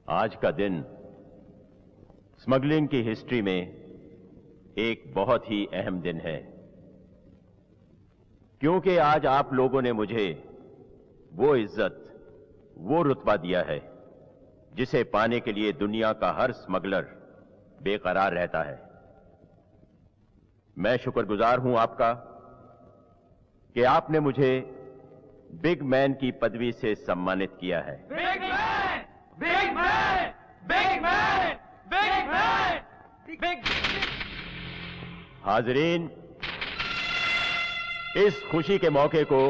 आज का दिन स्मगलिंग की हिस्ट्री में एक बहुत ही अहम दिन है, क्योंकि आज आप लोगों ने मुझे वो इज्जत, वो रुतबा दिया है जिसे पाने के लिए दुनिया का हर स्मगलर बेकरार रहता है। मैं शुक्रगुजार हूं आपका कि आपने मुझे बिग मैन की पदवी से सम्मानित किया है। Big man, big man, big man, big man, big. हाजरीन, इस खुशी के मौके को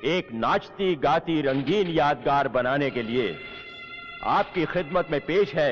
एक नाचती गाती रंगीन यादगार बनाने के लिए आपकी खिदमत में पेश है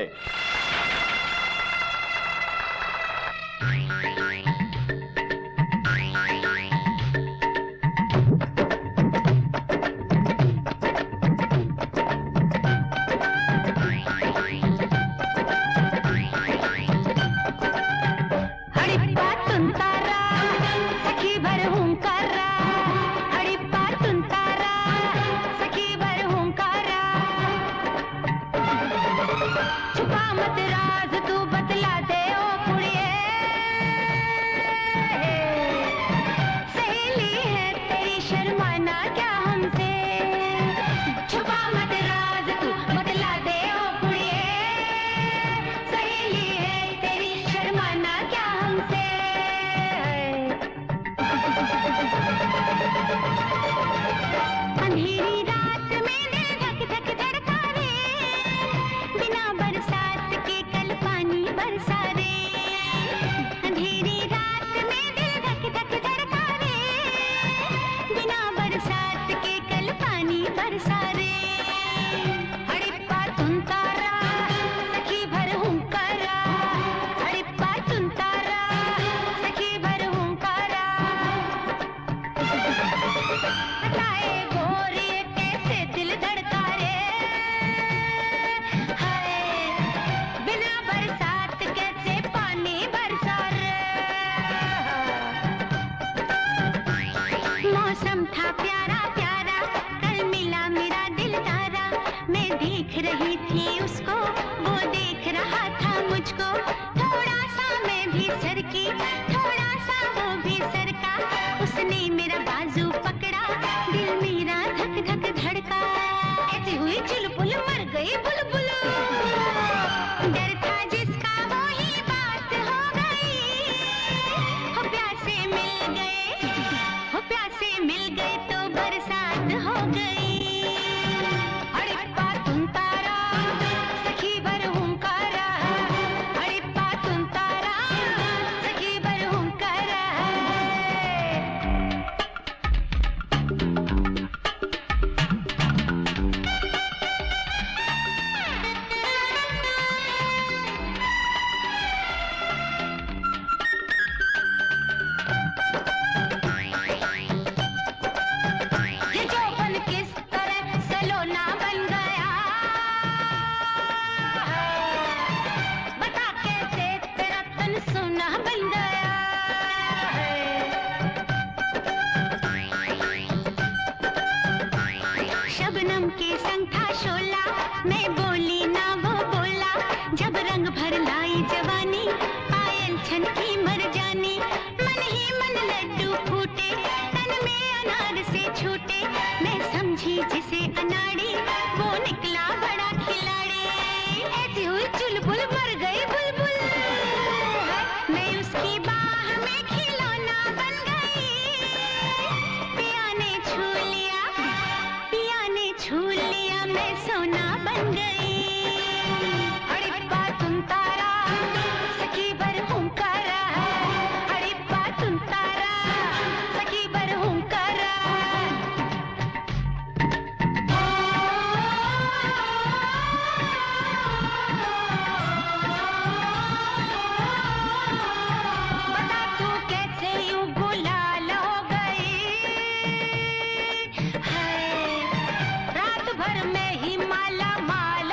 रात भर में ही माला माल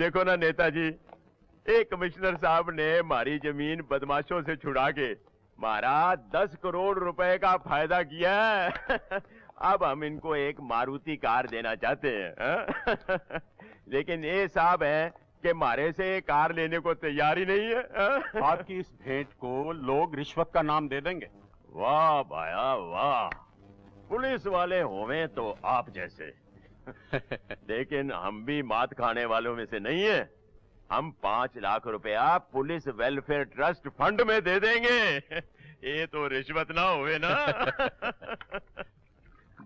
देखो ना नेताजी, एक कमिश्नर साहब ने हमारी जमीन बदमाशों से छुड़ा के हमारा 10 करोड़ रुपए का फायदा किया है। अब हम इनको एक मारुति कार देना चाहते हैं। लेकिन ये साहब है कि हमारे से कार लेने को तैयार ही नहीं है। आपकी इस भेंट को लोग रिश्वत का नाम दे देंगे। वाह भाया वाह, पुलिस वाले होवे तो आप जैसे। लेकिन हम भी मात खाने वालों में से नहीं है। हम 5 लाख रुपया पुलिस वेलफेयर ट्रस्ट फंड में दे देंगे। ये तो रिश्वत ना हुए ना।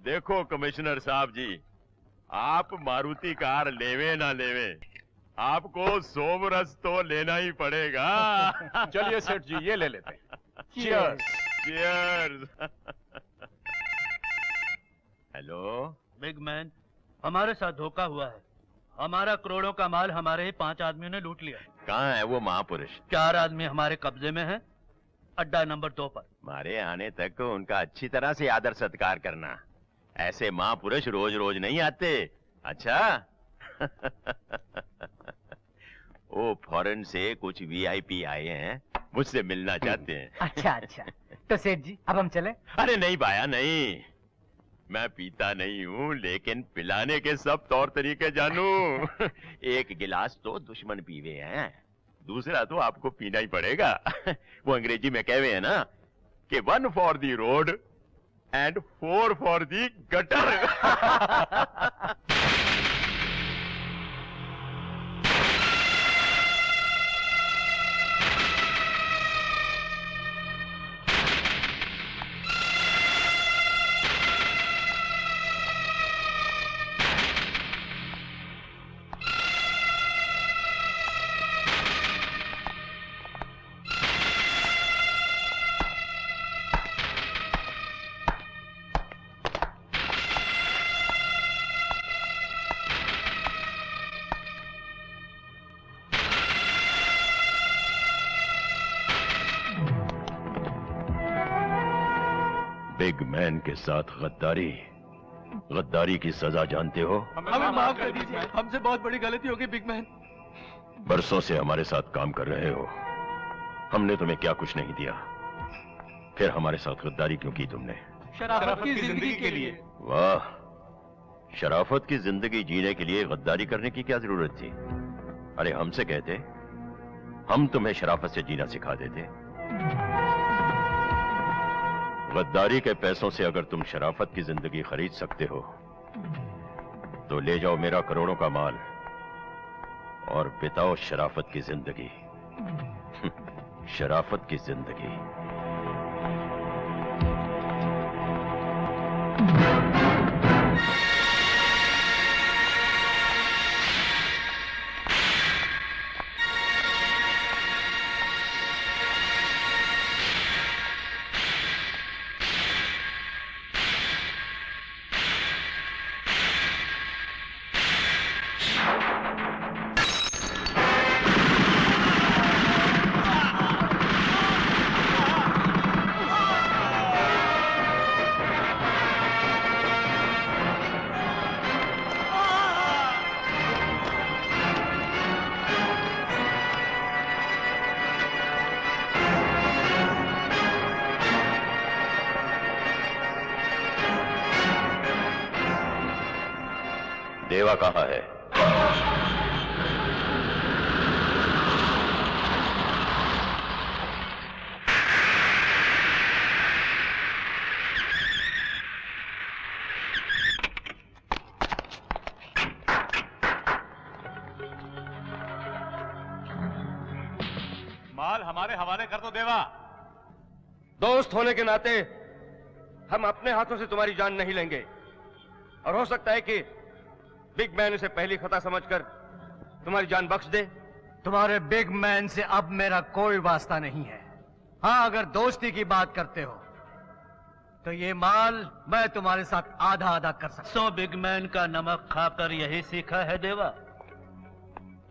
देखो कमिश्नर साहब जी, आप मारुति कार लेवे ना लेवे, आपको सोमरस तो लेना ही पड़ेगा। चलिए सेठ जी, ये ले लेते हैं। Cheers. Cheers. Hello big man, हमारे साथ धोखा हुआ है। हमारा करोड़ों का माल हमारे ही 5 आदमियों ने लूट लिया। कहाँ है वो महापुरुष? 4 आदमी हमारे कब्जे में हैं, अड्डा नंबर 2 पर। हमारे आने तक उनका अच्छी तरह से आदर सत्कार करना। ऐसे महापुरुष रोज रोज नहीं आते। अच्छा। वो फॉरेन से कुछ वीआईपी आए हैं, मुझसे मिलना चाहते हैं। अच्छा अच्छा, तो सेठ जी अब हम चले? अरे नहीं भाया नहीं, मैं पीता नहीं हूँ, लेकिन पिलाने के सब तौर तरीके जानू। एक गिलास तो दुश्मन पीवे हैं, दूसरा तो आपको पीना ही पड़ेगा। वो अंग्रेजी में कहवे हैं ना कि 1 for the road and 4 for the gutter. Big man के साथ गद्दारी, गद्दारी की सजा जानते हो? हमें माफ कर दीजिए, हमसे बहुत बड़ी गलती हो गई बिग मैन। बरसों से हमारे साथ काम कर रहे हो, हमने तुम्हें क्या कुछ नहीं दिया, फिर हमारे साथ गद्दारी क्यों की तुमने? शराफत की जिंदगी के लिए। वाह, शराफत की जिंदगी जीने के लिए गद्दारी करने की क्या जरूरत थी? अरे हमसे कहते, हम तुम्हें शराफत से जीना सिखा देते। गद्दारी के पैसों से अगर तुम शराफत की जिंदगी खरीद सकते हो तो ले जाओ मेरा करोड़ों का माल और बिताओ शराफत की जिंदगी। शराफत की जिंदगी। देवा कहाँ है? माल हमारे हवाले कर दो देवा। दोस्त होने के नाते हम अपने हाथों से तुम्हारी जान नहीं लेंगे, और हो सकता है कि बिग मैन इसे पहली खता समझकर तुम्हारी जान बख्श दे। तुम्हारे बिग मैन से अब मेरा कोई वास्ता नहीं है। हाँ, अगर दोस्ती की बात करते हो तो ये माल मैं तुम्हारे साथ आधा आधा कर सकता। सो बिग मैन का नमक खाकर यही सीखा है देवा।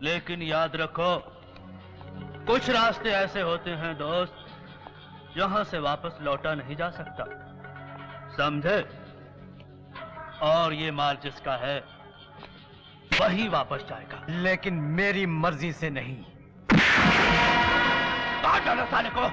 लेकिन याद रखो, कुछ रास्ते ऐसे होते हैं दोस्त, जहां से वापस लौटा नहीं जा सकता, समझे? और ये माल जिसका है वही वापस जाएगा। लेकिन मेरी मर्जी से नहीं। काट डालो साले को।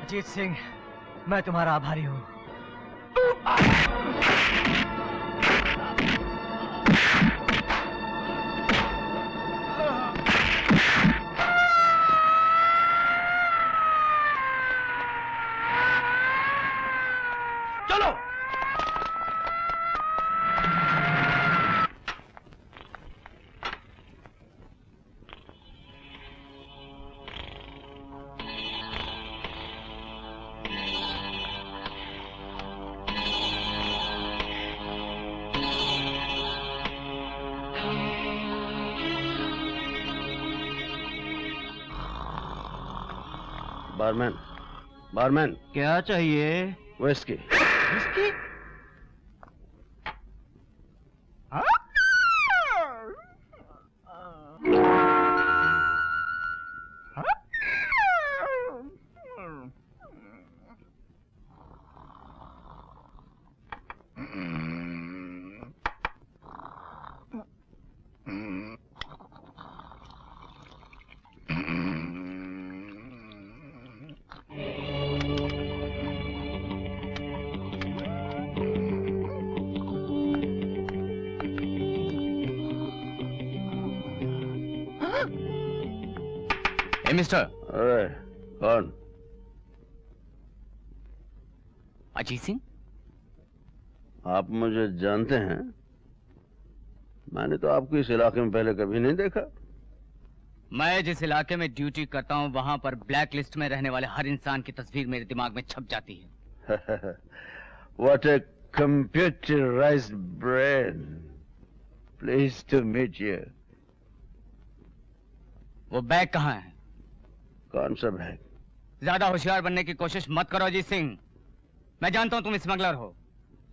अजीत सिंह, मैं तुम्हारा आभारी हूं। चलो। बारमैन, बारमैन, क्या चाहिए? विस्की। विस्की? मिस्टर। अरे कौन? अजीत सिंह। आप मुझे जानते हैं? मैंने तो आपको इस इलाके में पहले कभी नहीं देखा। मैं जिस इलाके में ड्यूटी करता हूं वहां पर ब्लैक लिस्ट में रहने वाले हर इंसान की तस्वीर मेरे दिमाग में छप जाती है। What a computerized brain. Pleased to meet you. वो बैग कहाँ है? कौन सा बैग? ज्यादा होशियार बनने की कोशिश मत करो अजीत सिंह। मैं जानता हूं तुम स्मगलर हो।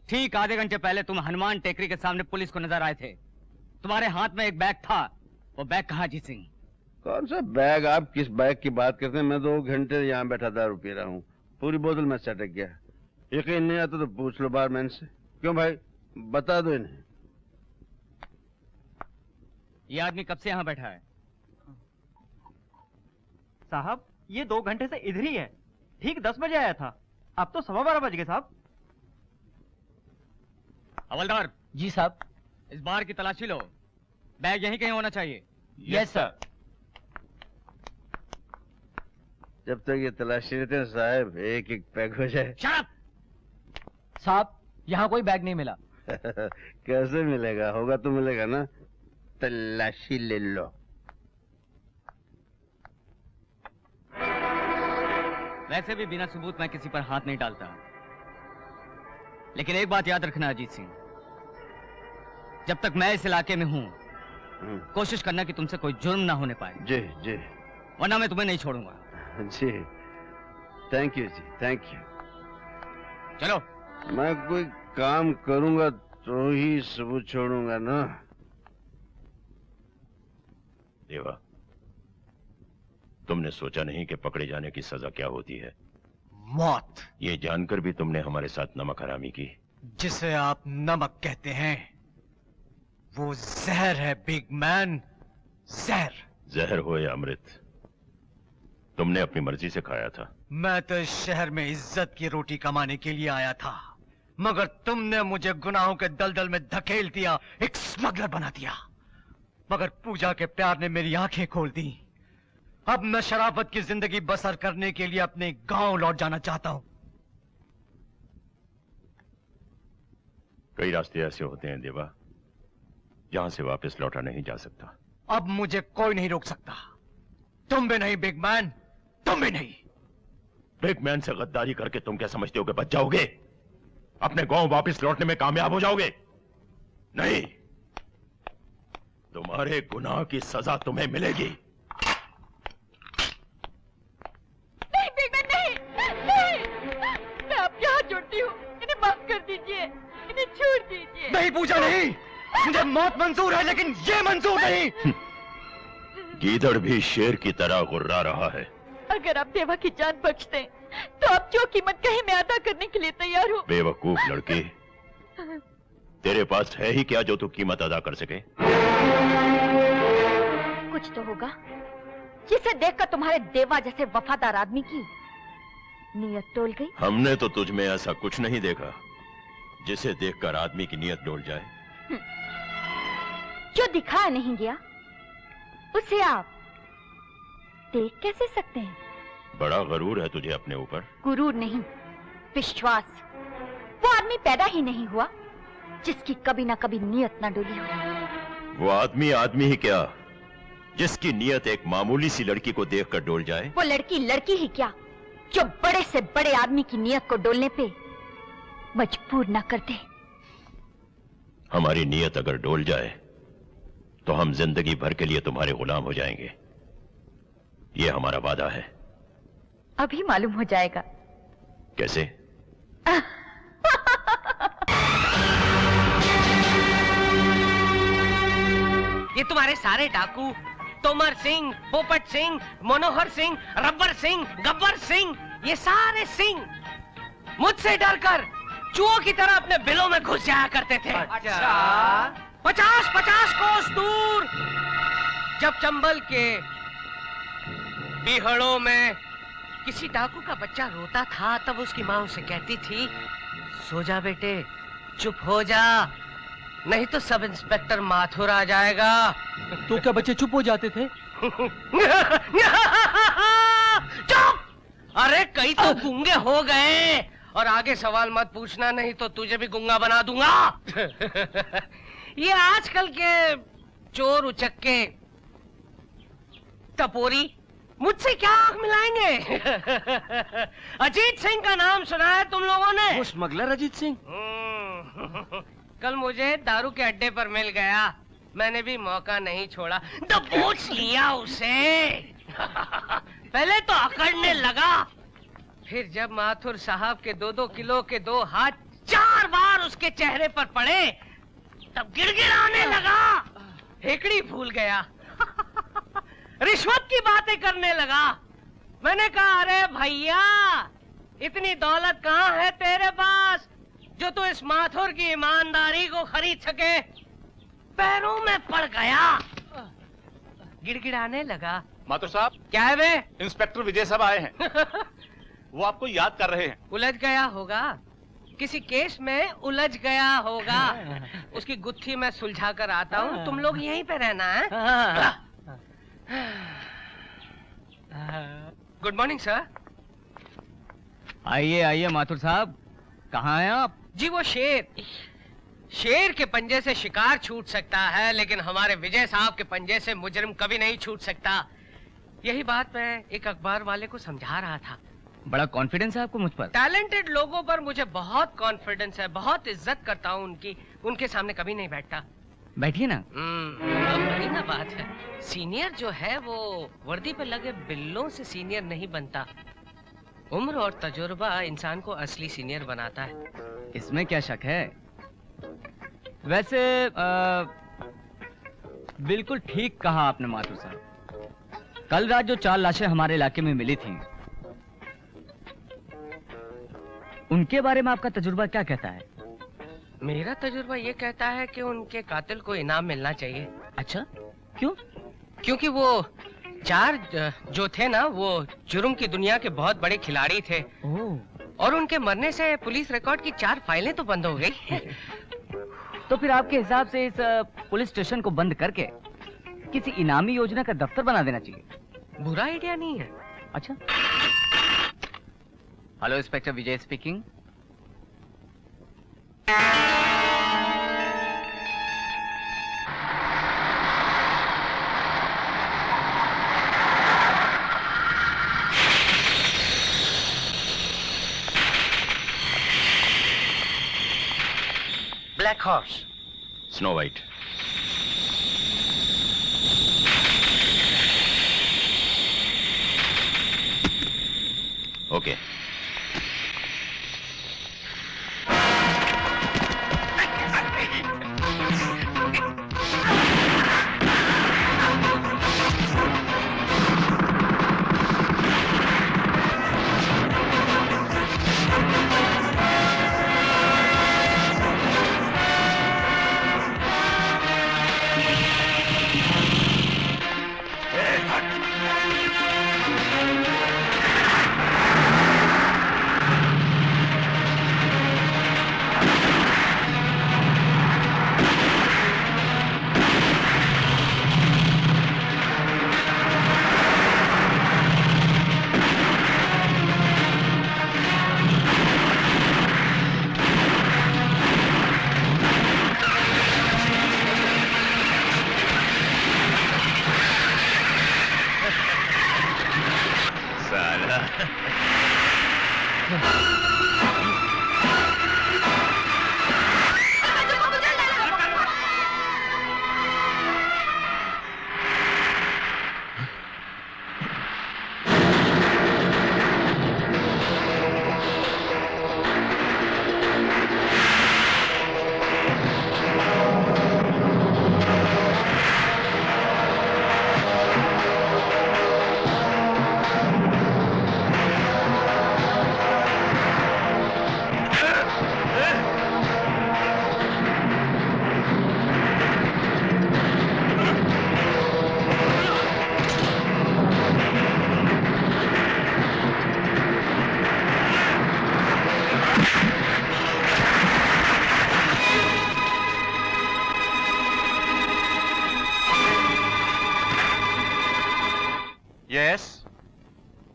ठीक आधे घंटे पहले तुम हनुमान टेकरी के सामने पुलिस को नजर आए थे। तुम्हारे हाथ में एक बैग था। वो बैग कहाँ अजीत सिंह? कौन सा बैग? आप किस बैग की बात करते हैं? मैं 2 घंटे यहाँ बैठा दारू पी रहा हूँ। पूरी बोतल में सटक गया। यकीन नहीं आता तो पूछ लो बारमैन से। क्यों भाई, बता दो इन्हें। ये आदमी कब से यहाँ बैठा है? साहब, ये 2 घंटे से इधर ही है। ठीक 10 बजे आया था। अब तो 12:15 बज गए साहब। हवलदार। जी साहब। इस बार की तलाशी लो। बैग यहीं कहीं होना चाहिए। Yes sir. जब तक ये तलाशी लेते हैं साहब, एक एक पैक हो जाए। Shut up! साहब, यहाँ कोई बैग नहीं मिला। कैसे मिलेगा? होगा तो मिलेगा ना। तलाशी ले लो। वैसे भी बिना सबूत मैं किसी पर हाथ नहीं डालता। लेकिन एक बात याद रखना अजीत सिंह, जब तक मैं इस इलाके में हूं कोशिश करना कि तुमसे कोई जुर्म ना होने पाए। जी जी। वरना मैं तुम्हें नहीं छोड़ूंगा। जी थैंक यू जी, थैंक यू। चलो। मैं कोई काम करूंगा तो ही सबूत छोड़ूंगा ना। देवा, तुमने सोचा नहीं कि पकड़े जाने की सजा क्या होती है? मौत। ये जानकर भी तुमने हमारे साथ नमक हरामी की। जिसे आप नमक कहते हैं वो जहर है बिग मैन, जहर। जहर हो या अमृत, तुमने अपनी मर्जी से खाया था। मैं तो इस शहर में इज्जत की रोटी कमाने के लिए आया था, मगर तुमने मुझे गुनाहों के दलदल में धकेल दिया, एक स्मगलर बना दिया। मगर पूजा के प्यार ने मेरी आंखें खोल दी। अब मैं शराफत की जिंदगी बसर करने के लिए अपने गांव लौट जाना चाहता हूं। कई रास्ते ऐसे होते हैं देवा, जहां से वापस लौटा नहीं जा सकता। अब मुझे कोई नहीं रोक सकता, तुम भी नहीं बिग मैन, तुम भी नहीं। बिग मैन से गद्दारी करके तुम क्या समझते हो कि बच जाओगे? अपने गांव वापस लौटने में कामयाब हो जाओगे? नहीं, तुम्हारे गुनाह की सजा तुम्हें मिलेगी। नहीं बिग मैन, नहीं, नहीं। मैं आपके हाथ जोड़ती हूँ, इन्हें माफ कर दीजिए, इन्हें छोड़ दीजिए। नहीं पूजा, नहीं। मुझे मौत मंजूर है लेकिन ये मंजूर नहीं। गीदड़ भी शेर की तरह गुर्रा रहा है। अगर आप देवा की जान बख्श दें, तो आप जो कीमत कहे मैं अदा करने के लिए तैयार हूँ। बेवकूफ लड़की, तेरे पास है ही क्या जो तू कीमत अदा कर सके? कुछ तो होगा जिसे देखकर तुम्हारे देवा जैसे वफादार आदमी की नीयत डोल गई। हमने तो तुझ में ऐसा कुछ नहीं देखा जिसे देखकर आदमी की नीयत डोल जाए। जो दिखाया नहीं गया उसे आप देख कैसे सकते हैं? बड़ा गरूर है तुझे अपने ऊपर। गुरूर नहीं, विश्वास। वो आदमी पैदा ही नहीं हुआ जिसकी कभी ना कभी नीयत ना डोली हो। वो आदमी आदमी ही क्या, जिसकी नीयत एक मामूली सी लड़की को देखकर डोल जाए। वो लड़की लड़की ही क्या, जो बड़े से बड़े आदमी की नीयत को डोलने पे मजबूर ना कर दे। हमारी नीयत अगर डोल जाए तो हम जिंदगी भर के लिए तुम्हारे गुलाम हो जाएंगे। ये हमारा वादा है। अभी मालूम हो जाएगा। कैसे? ये तुम्हारे सारे डाकू, तोमर सिंह, पोपट सिंह, मनोहर सिंह, रब्बर सिंह, गब्बर सिंह, ये सारे सिंह मुझसे डरकर चूहों की तरह अपने बिलों में घुस जाया करते थे। अच्छा। 50-50 कोस दूर जब चंबल के बिहड़ों में किसी डाकू का बच्चा रोता था, तब उसकी माँ उसे कहती थी, सो जा बेटे, चुप हो जा, नहीं तो सब इंस्पेक्टर माथुर आ जाएगा। तो क्या बच्चे चुप हो जाते थे? चुप! अरे कई तो गूंगे हो गए। और आगे सवाल मत पूछना, नहीं तो तुझे भी गूंगा बना दूंगा। ये आजकल के चोर उचक्के टपोरी मुझसे क्या आंख मिलाएंगे? अजीत सिंह का नाम सुना है तुम लोगों ने? वो स्मगलर अजीत सिंह? कल मुझे दारू के अड्डे पर मिल गया, मैंने भी मौका नहीं छोड़ा, दबोच लिया उसे। पहले तो अकड़ने लगा, फिर जब माथुर साहब के 2-2 किलो के 2 हाथ 4 बार उसके चेहरे पर पड़े, तब गिड़गिड़ाने लगा, हेकड़ी भूल गया। रिश्वत की बातें करने लगा। मैंने कहा, अरे भैया, इतनी दौलत कहाँ है तेरे पास जो तू इस माथुर की ईमानदारी को खरीद सके? पैरों में पड़ गया, गिड़गिड़ाने लगा। माथुर साहब, क्या है बे? इंस्पेक्टर विजय साहब आए हैं। वो आपको याद कर रहे हैं। उलझ गया होगा, किसी केस में उलझ गया होगा। उसकी गुत्थी मैं सुलझा कर आता हूँ, तुम लोग यहीं पे रहना है। Good morning sir. आइए आइए माथुर साहब, कहाँ हैं आप? जी वो शेर के पंजे से शिकार छूट सकता है, लेकिन हमारे विजय साहब के पंजे से मुजरिम कभी नहीं छूट सकता। यही बात मैं एक अखबार वाले को समझा रहा था। बड़ा कॉन्फिडेंस है आपको मुझ पर? टैलेंटेड लोगों पर मुझे बहुत कॉन्फिडेंस है, बहुत इज्जत करता हूँ उनकी, उनके सामने कभी नहीं बैठता। बैठिए ना। अब वही ना बात है, सीनियर जो है वो वर्दी पे लगे बिल्लों से सीनियर नहीं बनता। उम्र और तजुर्बा इंसान को असली सीनियर बनाता है। इसमें क्या शक है? वैसे बिल्कुल ठीक कहा आपने माथुर साहब। कल रात जो 4 लाशें हमारे इलाके में मिली थीं, उनके बारे में आपका तजुर्बा क्या कहता है? मेरा तजुर्बा ये कहता है कि उनके कातिल को इनाम मिलना चाहिए। अच्छा, क्यों? क्योंकि वो 4 जो थे ना, वो जुर्म की दुनिया के बहुत बड़े खिलाड़ी थे। और उनके मरने से पुलिस रिकॉर्ड की 4 फाइलें तो बंद हो गई। तो फिर आपके हिसाब से इस पुलिस स्टेशन को बंद करके किसी इनामी योजना का दफ्तर बना देना चाहिए। बुरा आइडिया नहीं है। अच्छा। Hello, inspector Vijay speaking. Black horse. Snow white. Okay.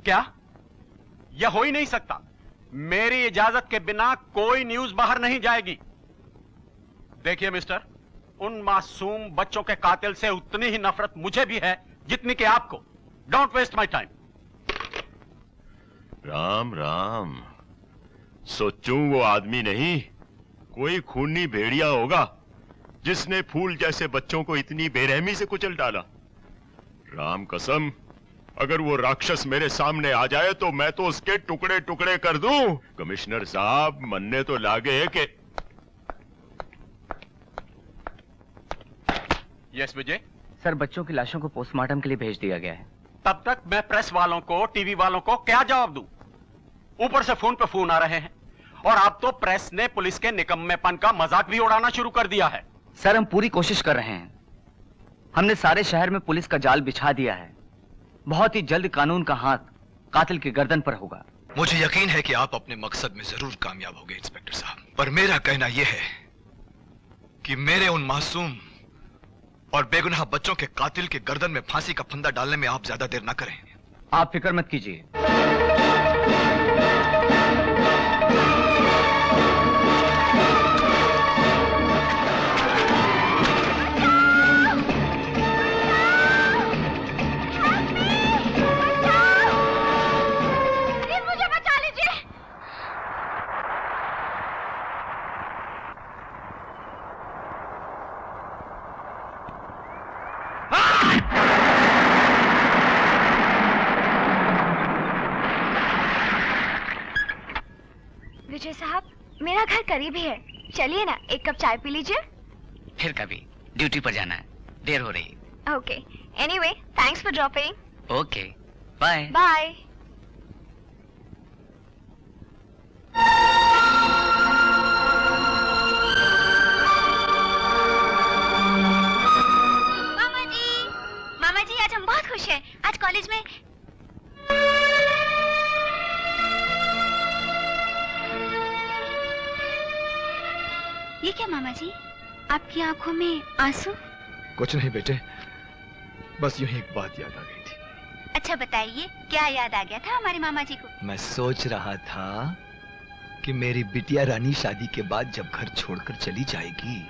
क्या? यह हो ही नहीं सकता। मेरी इजाजत के बिना कोई न्यूज बाहर नहीं जाएगी। देखिए मिस्टर, उन मासूम बच्चों के कातिल से उतनी ही नफरत मुझे भी है जितनी कि आपको। Don't waste my time. Ram Ram. सोचूं वो आदमी नहीं, कोई खूनी भेड़िया होगा जिसने फूल जैसे बच्चों को इतनी बेरहमी से कुचल डाला। राम कसम, अगर वो राक्षस मेरे सामने आ जाए तो मैं तो उसके टुकड़े टुकड़े कर दूं। कमिश्नर साहब, मनने तो लागे कि। यस विजय। सर, बच्चों की लाशों को पोस्टमार्टम के लिए भेज दिया गया है। तब तक मैं प्रेस वालों को, टीवी वालों को क्या जवाब दूं? ऊपर से फोन पे फोन आ रहे हैं और अब तो प्रेस ने पुलिस के निकम्मेपन का मजाक भी उड़ाना शुरू कर दिया है। सर, हम पूरी कोशिश कर रहे हैं। हमने सारे शहर में पुलिस का जाल बिछा दिया है। बहुत ही जल्द कानून का हाथ कातिल की गर्दन पर होगा। मुझे यकीन है कि आप अपने मकसद में जरूर कामयाब होंगे इंस्पेक्टर साहब, पर मेरा कहना यह है कि मेरे उन मासूम और बेगुनाह बच्चों के कातिल के गर्दन में फांसी का फंदा डालने में आप ज्यादा देर ना करें। आप फिक्र मत कीजिए। विजय साहब, मेरा घर करीब ही है, चलिए ना, एक कप चाय पी लीजिए। फिर कभी ड्यूटी पर जाना है, देर हो रही है। Okay, anyway thanks for dropping. Okay, bye bye. मामा जी आज हम बहुत खुश हैं। आज कॉलेज में ये क्या मामा जी, आपकी आंखों में आंसू? कुछ नहीं बेटे, बस यूं ही एक बात याद आ गई थी। अच्छा बताइए, क्या याद आ गया था हमारे मामा जी को? मैं सोच रहा था कि मेरी बिटिया रानी शादी के बाद जब घर छोड़कर चली जाएगी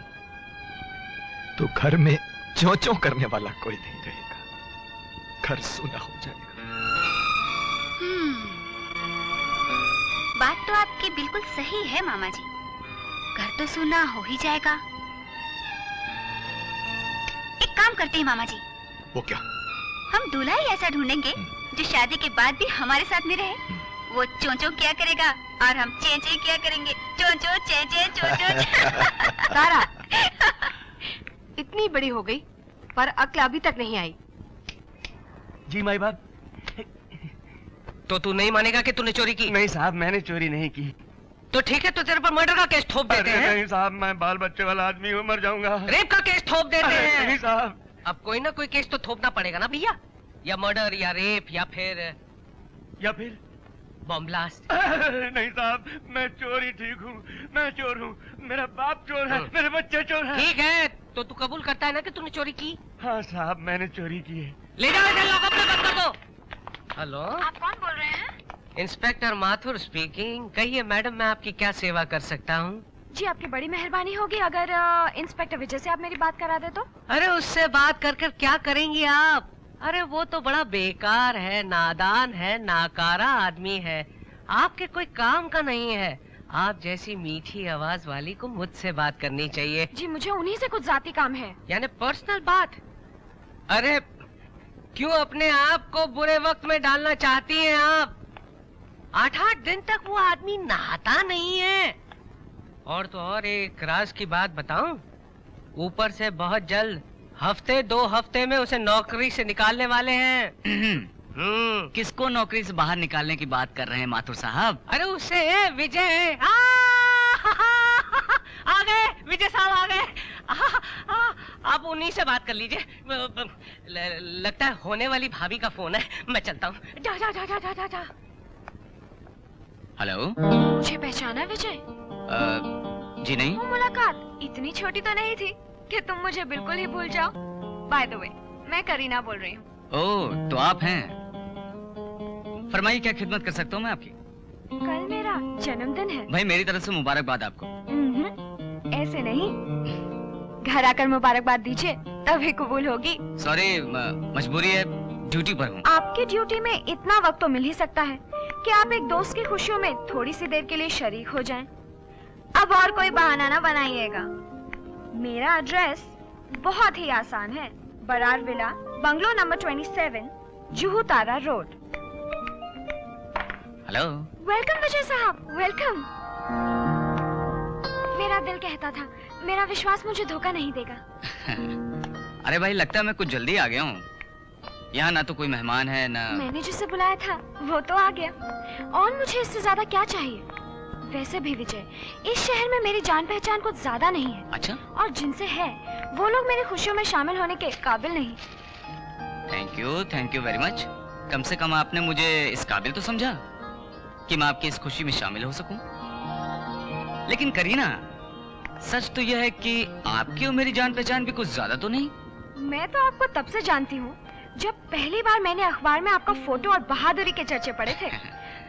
तो घर में चों चों करने वाला कोई नहीं रहेगा, घर सूना हो जाएगा। बात तो आपकी बिल्कुल सही है मामा जी, घर तो सूना हो ही जाएगा। एक काम करते हैं मामा जी। वो क्या? हम दूल्हा ही ऐसा ढूंढेंगे जो शादी के बाद भी हमारे साथ में रहे। वो चोंचो क्या करेगा और हम चे चे क्या करेंगे। चोंचो चे चे चोंचो। तारा, इतनी बड़ी हो गई पर अक्ल अभी तक नहीं आई। जी माई बाप। तो तू नहीं मानेगा कि तूने चोरी की? नहीं साहब, मैंने चोरी नहीं की। तो ठीक है, तो तेरे पर मर्डर का केस थोप देते हैं। नहीं साहब, मैं बाल बच्चे वाला आदमी हूँ, मर जाऊंगा। रेप का केस थोप देते हैं। नहीं साहब। अब कोई ना कोई केस तो थोपना पड़ेगा ना भैया, या मर्डर या रेप या फिर बॉम्ब ब्लास्ट। नहीं साहब, मैं चोर ही ठीक हूँ, मैं चोर हूँ, मेरा बाप चोर है, मेरे बच्चे चोर हैं। ठीक है, तो तू कबूल करता है ना कि तूने चोरी की? हाँ साहब, मैंने चोरी की है। ले जाओ इसे, लॉकअप में बंद कर दो। हेलो, आप कौन बोल रहे हैं? Inspector Mathur speaking. कहिए मैडम, मैं आपकी क्या सेवा कर सकता हूँ? जी आपकी बड़ी मेहरबानी होगी अगर इंस्पेक्टर विजय से आप मेरी बात करा दे तो। अरे उससे बात कर कर क्या करेंगी आप? अरे वो तो बड़ा बेकार है, नादान है, नाकारा आदमी है, आपके कोई काम का नहीं है। आप जैसी मीठी आवाज वाली को मुझसे बात करनी चाहिए। जी मुझे उन्हीं से कुछ जाती काम है। यानी पर्सनल बात? अरे क्यों अपने आप को बुरे वक्त में डालना चाहती हैं आप? 8-8 दिन तक वो आदमी नहाता नहीं है। और तो और एक राज की बात बताऊं, ऊपर से बहुत जल्द हफ्ते 2 हफ्ते में उसे नौकरी से निकालने वाले हैं। किसको नौकरी से बाहर निकालने की बात कर रहे हैं माथुर साहब? अरे उससे विजय। आ गए विजय साहब, आ गए। आप उन्हीं से बात कर लीजिए। लगता है होने वाली भाभी का फोन है, मैं चलता हूँ। जा जा जा जा जा जा जा। हेलो, मुझे पहचाना विजय? जी नहीं। वो मुलाकात इतनी छोटी तो नहीं थी कि तुम मुझे बिल्कुल ही भूल जाओ। बाय द वे, मैं करीना बोल रही हूँ। ओह, तो आप हैं। फरमाइए, क्या खिदमत कर सकता हूँ मैं आपकी? कल मेरा जन्मदिन है। भाई मेरी तरफ से मुबारकबाद आपको। ऐसे नहीं, घर आकर मुबारकबाद दीजिए तभी कबूल होगी। सॉरी, मजबूरी है, ड्यूटी पर हूँ। आपकी ड्यूटी में इतना वक्त तो मिल ही सकता है कि आप एक दोस्त की खुशियों में थोड़ी सी देर के लिए शरीक हो जाएं। अब और कोई बहाना ना बनाइएगा। मेरा एड्रेस बहुत ही आसान है, Brar villa, bungalow number 27, Juhu Tara road. Hello. Welcome Vijay साहब, वेलकम। मेरा दिल कहता था मेरा विश्वास मुझे धोखा नहीं देगा। अरे भाई, लगता है मैं कुछ जल्दी आ गया हूँ। यहाँ ना तो कोई मेहमान है ना। मैंने जिसे बुलाया था वो तो आ गया, और मुझे इससे ज्यादा क्या चाहिए? वैसे भी विजय, इस शहर में मेरी जान पहचान कुछ ज्यादा नहीं है। अच्छा? और जिनसे है वो लोग मेरी खुशियों में शामिल होने के काबिल नहीं। Thank you very much. कम से कम आपने मुझे इस काबिल तो समझा कि मैं आपकी इस खुशी में शामिल हो सकूं। लेकिन करीना, सच तो यह है कि आपकी और मेरी जान पहचान भी कुछ ज्यादा तो नहीं। मैं तो आपको तब से जानती हूँ जब पहली बार मैंने अखबार में आपका फोटो और बहादुरी के चर्चे पढ़े थे।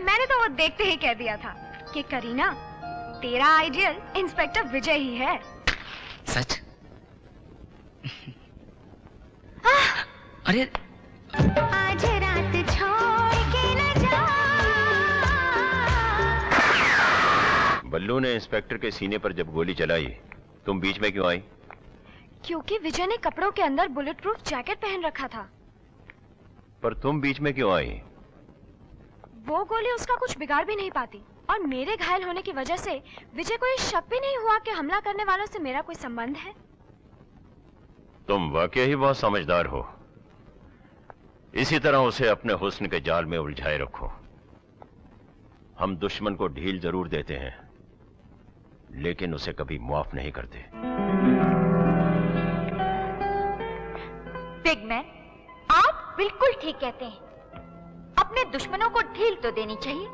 मैंने तो वो देखते ही कह दिया था कि करीना, तेरा आइडियल इंस्पेक्टर विजय ही है। सच? अरे आज रात छोड़ के न जा। बल्लू ने इंस्पेक्टर के सीने पर जब गोली चलाई, तुम बीच में क्यों आई? क्योंकि विजय ने कपड़ों के अंदर बुलेट प्रूफ जैकेट पहन रखा था। पर तुम बीच में क्यों आई? वो गोली उसका कुछ बिगाड़ भी नहीं पाती, और मेरे घायल होने की वजह से विजय को ये शक भी नहीं हुआ कि हमला करने वालों से मेरा कोई संबंध है। तुम वाकई ही बहुत समझदार हो। इसी तरह उसे अपने हुस्न के जाल में उलझाए रखो। हम दुश्मन को ढील जरूर देते हैं, लेकिन उसे कभी माफ नहीं करते। बिग मैन, आप बिल्कुल ठीक कहते हैं। अपने दुश्मनों को ढील तो देनी चाहिए,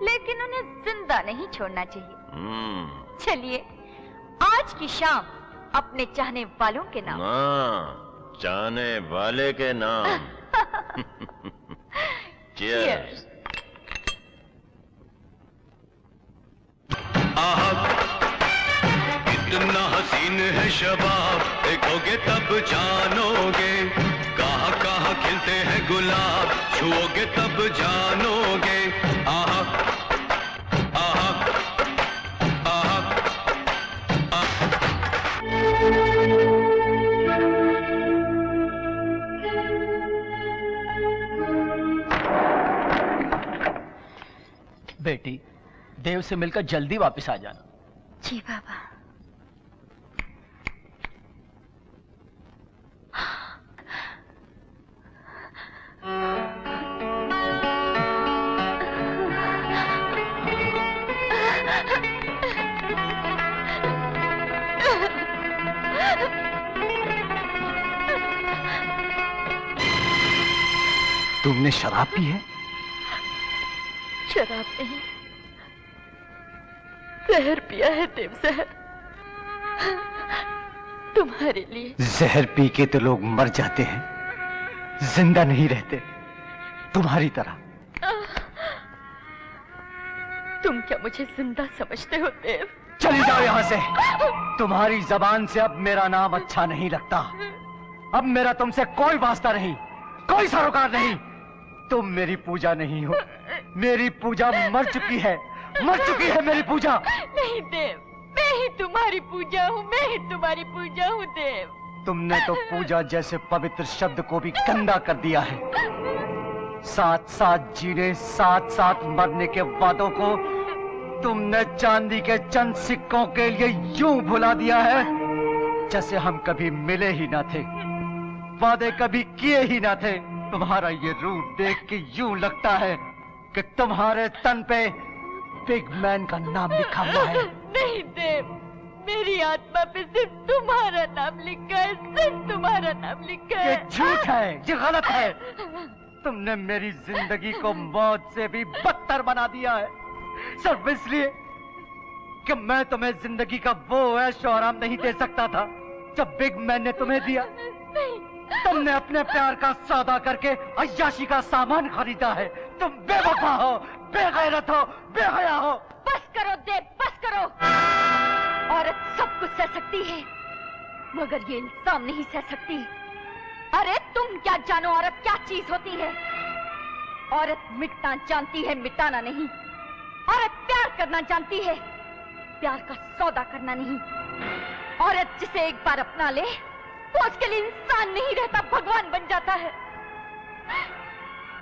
लेकिन उन्हें जिंदा नहीं छोड़ना चाहिए। चलिए आज की शाम अपने चाहने वालों के नाम। चाहने वाले के नाम। Cheers। कितना हसीन है शबाब, देखोगे तब जानोगे। कहाँ कहाँ खिलते हैं गुलाब, छुओगे तब जानोगे। आहा आहा आहा बेटी, देव से मिलकर जल्दी वापस आ जाना। जी बाबा। तुमने शराब पी है? शराब नहीं, जहर पिया है देव, जहर तुम्हारे लिए। जहर पी के तो लोग मर जाते हैं, जिंदा नहीं रहते, तुम्हारी तरह। तुम क्या मुझे जिंदा समझते हो देव? चली जाओ यहाँ से। तुम्हारी जबान से अब मेरा नाम अच्छा नहीं लगता। अब मेरा तुमसे कोई वास्ता नहीं, कोई सरोकार नहीं। तुम मेरी पूजा नहीं हो। मेरी पूजा मर चुकी है, मर चुकी है मेरी पूजा। नहीं देव, मैं ही तुम्हारी पूजा हूँ, मैं ही तुम्हारी पूजा हूँ देव। तुमने तो पूजा जैसे पवित्र शब्द को भी गंदा कर दिया है। साथ साथ जीने, साथ साथ मरने के वादों को तुमने चांदी के चंद सिक्कों के लिए यूं भुला दिया है जैसे हम कभी मिले ही ना थे, वादे कभी किए ही ना थे। तुम्हारा ये रूप देख के यूं लगता है कि तुम्हारे तन पे बिग मैन का नाम लिखा हुआ है। नहीं देव, मेरी आत्मा पे सिर्फ तुम्हारा नाम लिखा है, सिर्फ तुम्हारा नाम लिखा है। ये झूठ है, ये गलत है। तुमने मेरी जिंदगी को मौत से भी बदतर बना दिया है, सिर्फ इसलिए कि मैं तुम्हें जिंदगी का वो ऐशो आराम नहीं दे सकता था जब बिग मैन ने तुम्हें दिया। तुमने अपने प्यार का सौदा करके अय्याशी का सामान खरीदा है। तुम बेवफा हो, बेगैरत हो, बेहया हो। बस करो देव, बस करो। औरत सब कुछ सह सकती है, मगर ये इल्जाम नहीं सह सकती। अरे तुम क्या जानो औरत क्या चीज होती है? औरत मिटना जानती है, मिटाना नहीं। औरत प्यार करना जानती है, प्यार का सौदा करना नहीं। औरत जिसे एक बार अपना ले वो उसके लिए इंसान नहीं रहता, भगवान बन जाता है।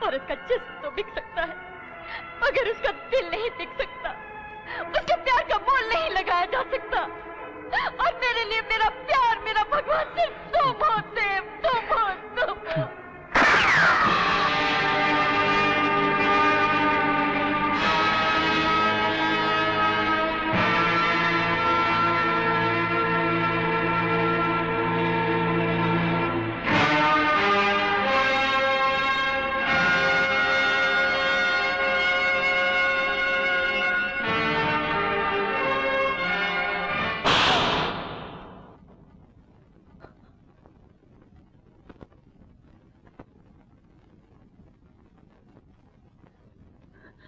औरत का जिस्म तो बिक सकता है, मगर उसका दिल नहीं बिक सकता। उसके प्यार का मोल नहीं लगाया जा सकता। और मेरे लिए मेरा प्यार, मेरा भगवान सिर्फ तुम हो देव, तुम हो, तुम हो।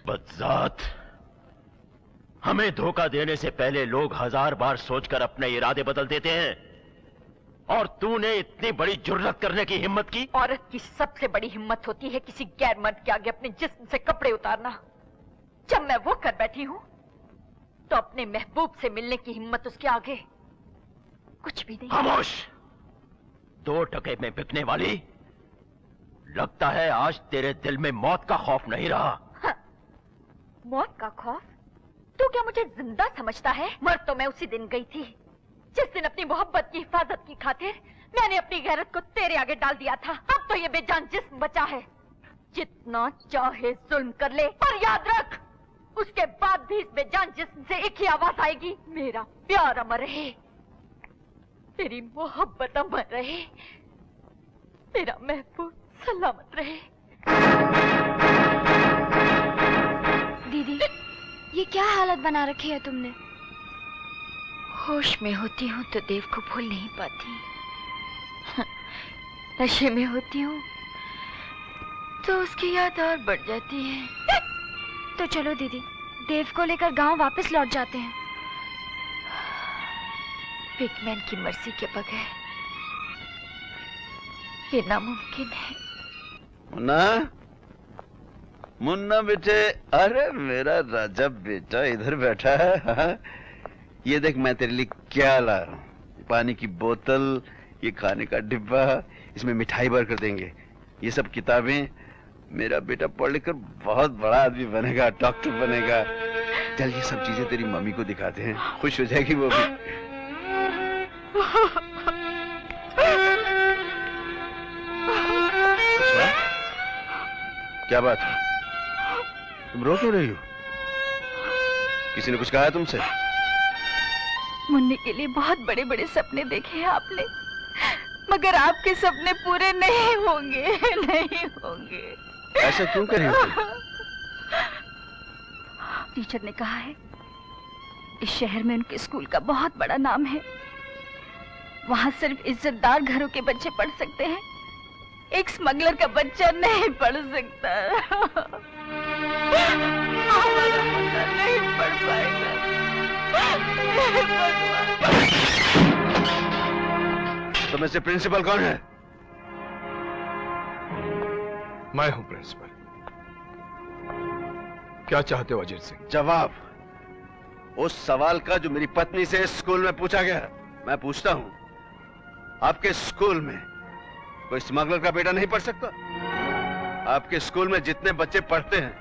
बदजात, हमें धोखा देने से पहले लोग 1000 बार सोचकर अपने इरादे बदल देते हैं, और तूने इतनी बड़ी जुर्रत करने की हिम्मत की। औरत की सबसे बड़ी हिम्मत होती है किसी गैर मर्द के आगे अपने जिस्म से कपड़े उतारना। जब मैं वो कर बैठी हूँ तो अपने महबूब से मिलने की हिम्मत उसके आगे कुछ भी नहीं। खामोश, 2 टके में बिकने वाली। लगता है आज तेरे दिल में मौत का खौफ नहीं रहा। मौत का खौफ? तू क्या मुझे जिंदा समझता है? मर तो मैं उसी दिन गई थी जिस दिन अपनी मोहब्बत की हिफाजत की खातिर मैंने अपनी गैरत को तेरे आगे डाल दिया था। अब तो ये बेजान जिस्म बचा है। जितना चाहे जुल्म कर ले, पर याद रख, उसके बाद भी इस बेजान जिस्म से एक ही आवाज आएगी, मेरा प्यार अमर रहे, तेरी मोहब्बत अमर रहे, मेरा महबूब सलामत रहे। दीदी, ये क्या हालत बना रखी है तुमने? होश में होती हूँ तो देव को भूल नहीं पाती, नशे में होती हूँ तो उसकी याद और बढ़ जाती है। तो चलो दीदी, देव को लेकर गांव वापस लौट जाते हैं। पिगमैन की मर्जी के बगैर ये नामुमकिन है। मुन्ना, मुन्ना बेटे, अरे मेरा राजा बेटा इधर बैठा है। हाँ? ये देख मैं तेरे लिए क्या ला रहा हूँ, पानी की बोतल, ये खाने का डिब्बा, इसमें मिठाई भर कर देंगे, ये सब किताबें। मेरा बेटा पढ़ लिख कर बहुत बड़ा आदमी बनेगा, डॉक्टर बनेगा। चल ये सब चीजें तेरी मम्मी को दिखाते हैं, खुश हो जाएगी वो भी। क्या बात है, तुम रो क्यों रही हो? किसी ने कुछ कहा है तुमसे? मुन्ने के लिए बहुत बड़े बड़े सपने देखे हैं आपने, मगर आपके सपने पूरे नहीं होंगे, नहीं होंगे। ऐसा क्यों कर रही हो तुम? टीचर ने कहा है इस शहर में उनके स्कूल का बहुत बड़ा नाम है, वहां सिर्फ इज्जतदार घरों के बच्चे पढ़ सकते हैं, एक स्मगलर का बच्चा नहीं पढ़ सकता। हमारा मुन्ना नहीं पढ़ पाएगा। तो में से प्रिंसिपल कौन है? मैं हूं प्रिंसिपल। क्या चाहते हो अजीत सिंह? जवाब उस सवाल का जो मेरी पत्नी से स्कूल में पूछा गया। मैं पूछता हूं, आपके स्कूल में कोई स्मगलर का बेटा नहीं पढ़ सकता? आपके स्कूल में जितने बच्चे पढ़ते हैं,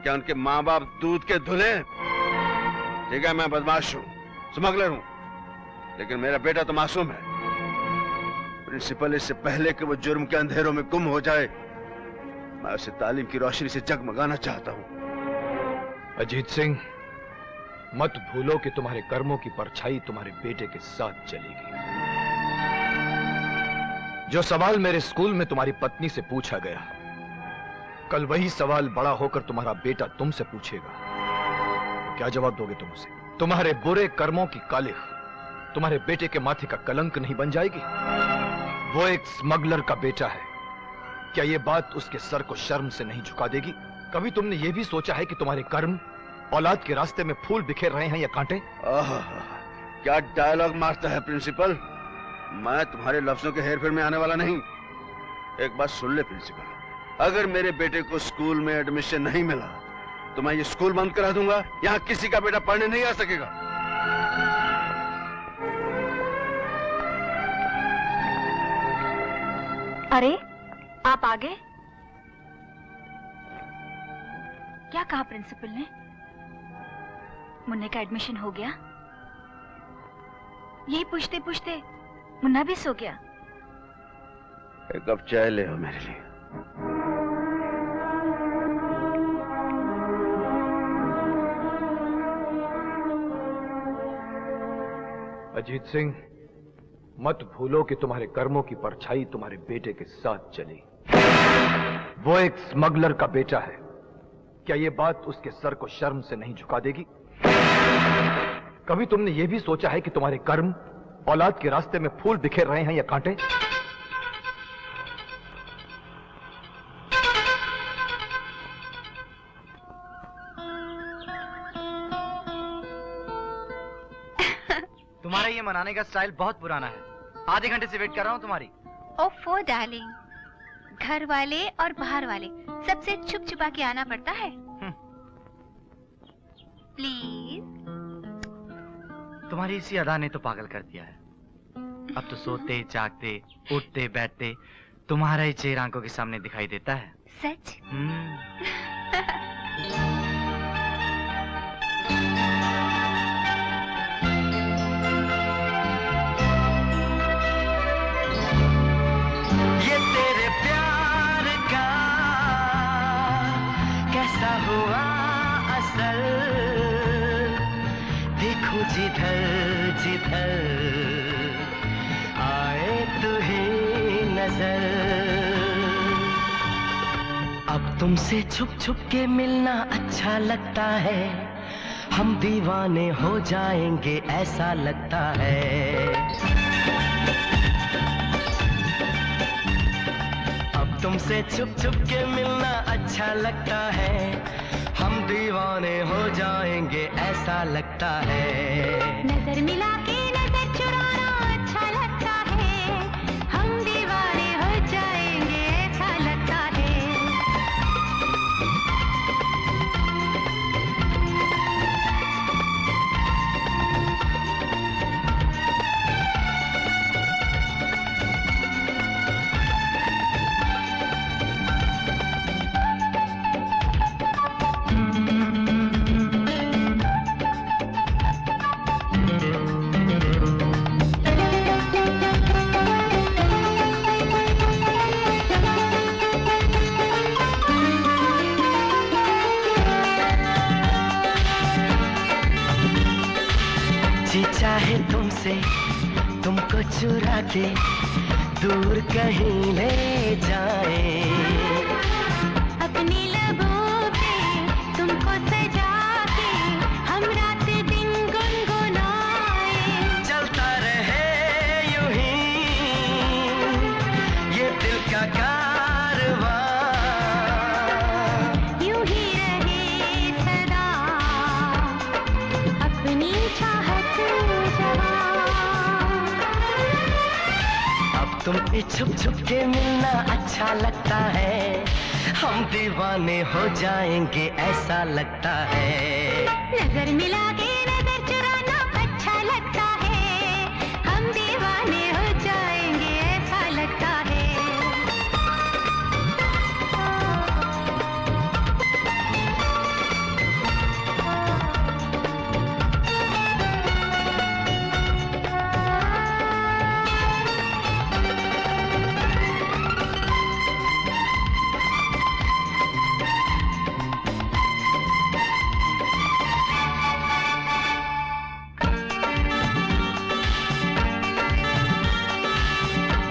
क्या उनके माँ बाप दूध के धुले हैं? ठीक है, मैं बदमाश हूं, स्मगलर हूं, लेकिन मेरा बेटा तो मासूम है। प्रिंसिपल इससे पहले कि वो जुर्म के अंधेरों में गुम हो जाए, मैं उसे तालीम की रोशनी से जगमगाना चाहता हूं। अजीत सिंह, मत भूलो कि तुम्हारे कर्मों की परछाई तुम्हारे बेटे के साथ चलेगी। जो सवाल मेरे स्कूल में तुम्हारी पत्नी से पूछा गया, कल वही सवाल बड़ा होकर तुम्हारा बेटा तुमसे पूछेगा। क्या जवाब दोगे तुम उसे? तुम्हारे बुरे कर्मों की कालिख तुम्हारे बेटे के माथे का कलंक नहीं बन जाएगी? वो एक स्मगलर का बेटा है, क्या ये बात उसके सर को शर्म से नहीं झुका देगी? कभी तुमने ये भी सोचा है कि तुम्हारे कर्म औलाद के रास्ते में फूल बिखेर रहे हैं या कांटे? क्या डायलॉग मारता है प्रिंसिपल। मैं तुम्हारे लफ्जों के हेरफेर में आने वाला नहीं। एक बात सुन ले प्रिंसिपल, अगर मेरे बेटे को स्कूल में एडमिशन नहीं मिला तो मैं ये स्कूल बंद करा दूंगा। यहाँ किसी का बेटा पढ़ने नहीं आ सकेगा। अरे आप आ गए? क्या कहा प्रिंसिपल ने? मुन्ने का एडमिशन हो गया? यही पूछते पूछते मुन्ना भी सो गया। एक कप चाय ले आओ मेरे लिए। अजीत सिंह, मत भूलो कि तुम्हारे कर्मों की परछाई तुम्हारे बेटे के साथ चली। वो एक स्मगलर का बेटा है, क्या ये बात उसके सर को शर्म से नहीं झुका देगी? कभी तुमने ये भी सोचा है कि तुम्हारे कर्म औलाद के रास्ते में फूल बिखेर रहे हैं या कांटे? तुम्हारा ये मनाने का स्टाइल बहुत पुराना है। आधे घंटे से वेट कर रहा हूँ तुम्हारी। ओफो डार्लिंग, घर वाले और बाहर वाले सबसे छुप छुपा के आना पड़ता है। प्लीज। तुम्हारी इसी अदा ने तो पागल कर दिया है। अब तो सोते जागते उठते बैठते तुम्हारा ही चेहरा आंखों के सामने दिखाई देता है। सच? कैसा हुआ असल, देखो जिधर जिधर आए तू ही नजर। अब तुमसे छुप छुप के मिलना अच्छा लगता है, हम दीवाने हो जाएंगे ऐसा लगता है। अब तुमसे छुप छुप के मिलना अच्छा लगता है, हम दीवाने हो जाएंगे ऐसा लगता है। नजर मिला के नजर चुराना अच्छा लगता है, हम दीवाने हो जाएंगे ऐसा लगता है। चाहे तुमसे तुमको चुरा के दूर कहीं ले जाए, अपनी लबों पे तुमको सजा के हम रात दिन गुनगुनाए। चलता रहे यूं ही ये दिल का कारवां, यूं ही रहे सदा अपनी चाहत तुम छुप छुप के मिलना अच्छा लगता है, हम दीवाने हो जाएंगे ऐसा लगता है। नजर मिला के नजर चुराना अच्छा लगता है, हम दीवाने हो जाएंगे ऐसा लगता है।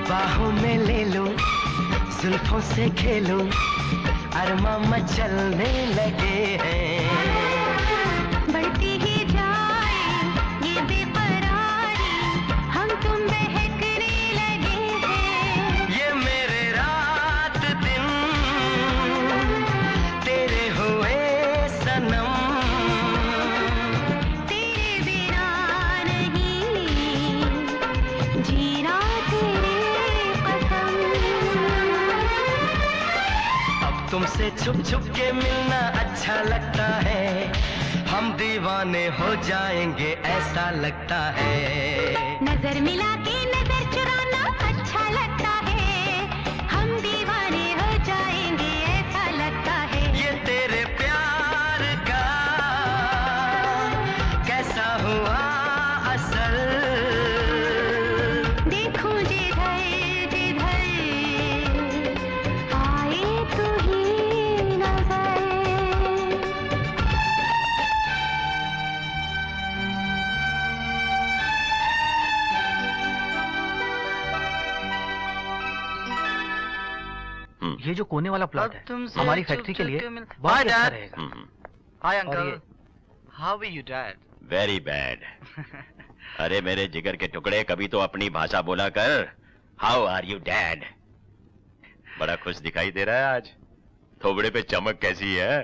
बाहों में ले लूं, जुल्फों से खेलूं, अरमा मचलने लगे हैं। बढ़ती ही जाए ये बेपरारी, हम तुम बहकने लगे हैं। ये मेरे रात दिन तेरे हुए सनम, तेरे बिना नहीं जीना तेरे कसम। अब तुमसे छुप छुप के मिलना अच्छा लगता है, हम दीवाने हो जाएंगे ऐसा लगता है। नजर मिला के नजर चुराना अच्छा लगता है, हम दीवाने हो जाएंगे ऐसा लगता है। ये तेरे प्यार का कैसा हुआ असर, देखूं जिधर जिधर आए तू ही नजर। ये जो कोने वाला प्लॉट है हमारी फैक्ट्री के लिए बहुत अच्छा रहेगा। हाय और अंकल, ये- how are you dad? Very bad. अरे मेरे जिगर के टुकड़े, कभी तो अपनी भाषा बोला कर। How are you dad? बड़ा खुश दिखाई दे रहा है आज। थोबड़े पे चमक कैसी है?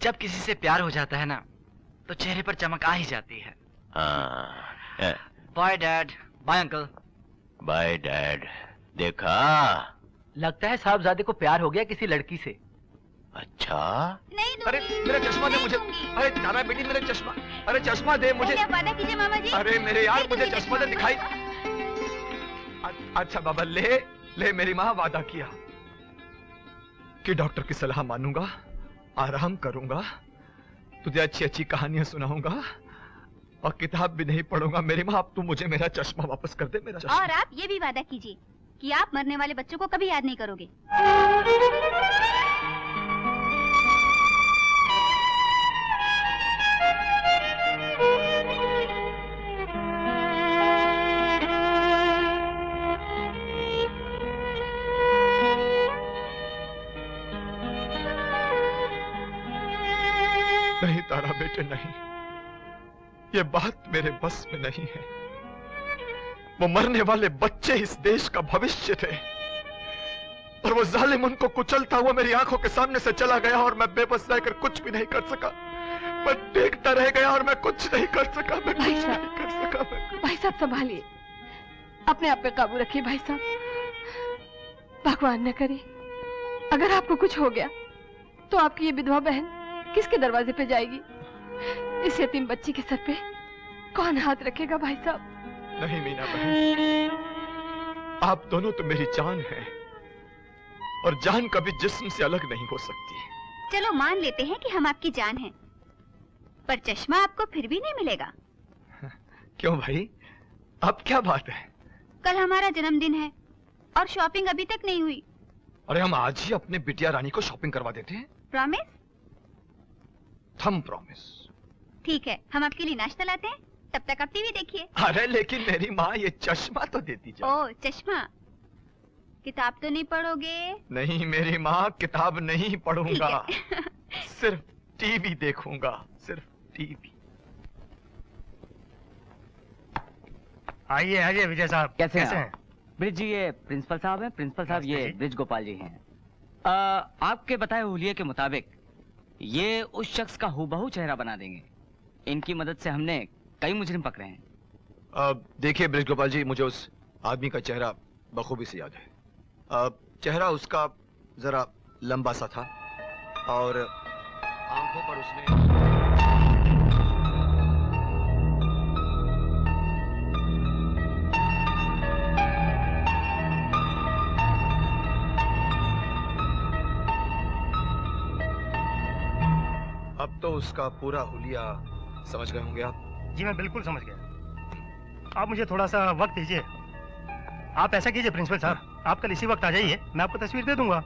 जब किसी से प्यार हो जाता है ना तो चेहरे पर चमक आ ही जाती है। हाँ। Bye dad. Bye uncle. Bye dad. देखा, लगता है साहबजादे को प्यार हो गया किसी लड़की से। अच्छा। नहीं अरे मेरा चश्मा दे मुझे। अरे जाना बेटी, मेरा चश्मा। अरे चश्मा दे मुझे। वादा कीजिए मामा जी। अरे मेरे यार, मुझे चश्मा दे दिखाई। अच्छा बाबा, ले ले, मेरी माँ वादा किया कि डॉक्टर की सलाह मानूंगा, आराम करूंगा, तुझे अच्छी अच्छी कहानियां सुनाऊंगा और किताब भी नहीं पढ़ूंगा। मेरी माँ, अब तू मुझे मेरा चश्मा वापस कर दे। मेरा चश्मा। और आप ये भी वादा कीजिए कि आप मरने वाले बच्चों को कभी याद नहीं करोगे। नहीं तारा बेटे नहीं, ये बात मेरे बस में नहीं है। वो मरने वाले बच्चे इस देश का भविष्य थे और वो जालिम उनको कुचलता हुआ मेरी आंखों के सामने से चला गया और मैं बेबस रहकर कुछ भी नहीं कर सका। मैं देखता रह गया और मैं कुछ नहीं कर सका। मैं कुछ नहीं कर सका। भाई साहब संभालिए, अपने आप पे काबू रखिए भाई साहब। भगवान न करे अगर आपको कुछ हो गया तो आपकी ये विधवा बहन किसके दरवाजे पे जाएगी? इस यतीम बच्ची के सर पे कौन हाथ रखेगा भाई साहब? नहीं मीना बहन, आप दोनों तो मेरी जान हैं और जान कभी जिस्म से अलग नहीं हो सकती। चलो मान लेते हैं कि हम आपकी जान हैं, पर चश्मा आपको फिर भी नहीं मिलेगा। क्यों भाई, अब क्या बात है? कल हमारा जन्मदिन है और शॉपिंग अभी तक नहीं हुई। अरे हम आज ही अपने बिटिया रानी को शॉपिंग करवा देते हैं। प्रॉमिस? थम प्रॉमिस। ठीक है, हम आपके लिए नाश्ता लाते हैं, तब तक आप टीवी देखिए। अरे लेकिन मेरी माँ ये चश्मा तो देती जाओ। ओह चश्मा, किताब तो नहीं पढ़ोगे? नहीं मेरी माँ, किताब नहीं पढ़ूंगा, सिर्फ टीवी देखूंगा, सिर्फ टीवी। आइए आइए विजय साहब, कैसे हैं? ब्रिज जी ये प्रिंसिपल साहब हैं, प्रिंसिपल साहब ये ब्रिज गोपाल जी हैं। आपके बताए हुलिये के मुताबिक ये उस शख्स का हूबहू चेहरा बना देंगे। इनकी मदद से हमने कई मुजरिम पकड़े हैं। देखिए ब्रिज गोपाल जी, मुझे उस आदमी का चेहरा बखूबी से याद है। चेहरा उसका जरा लंबा सा था और आंखों पर उसने अब तो उसका पूरा हुलिया समझ गए होंगे आप? जी मैं बिल्कुल समझ गया। आप मुझे थोड़ा सा वक्त दीजिए। आप ऐसा कीजिए प्रिंसिपल साहब, आप कल इसी वक्त आ जाइए, मैं आपको तस्वीर दे दूंगा।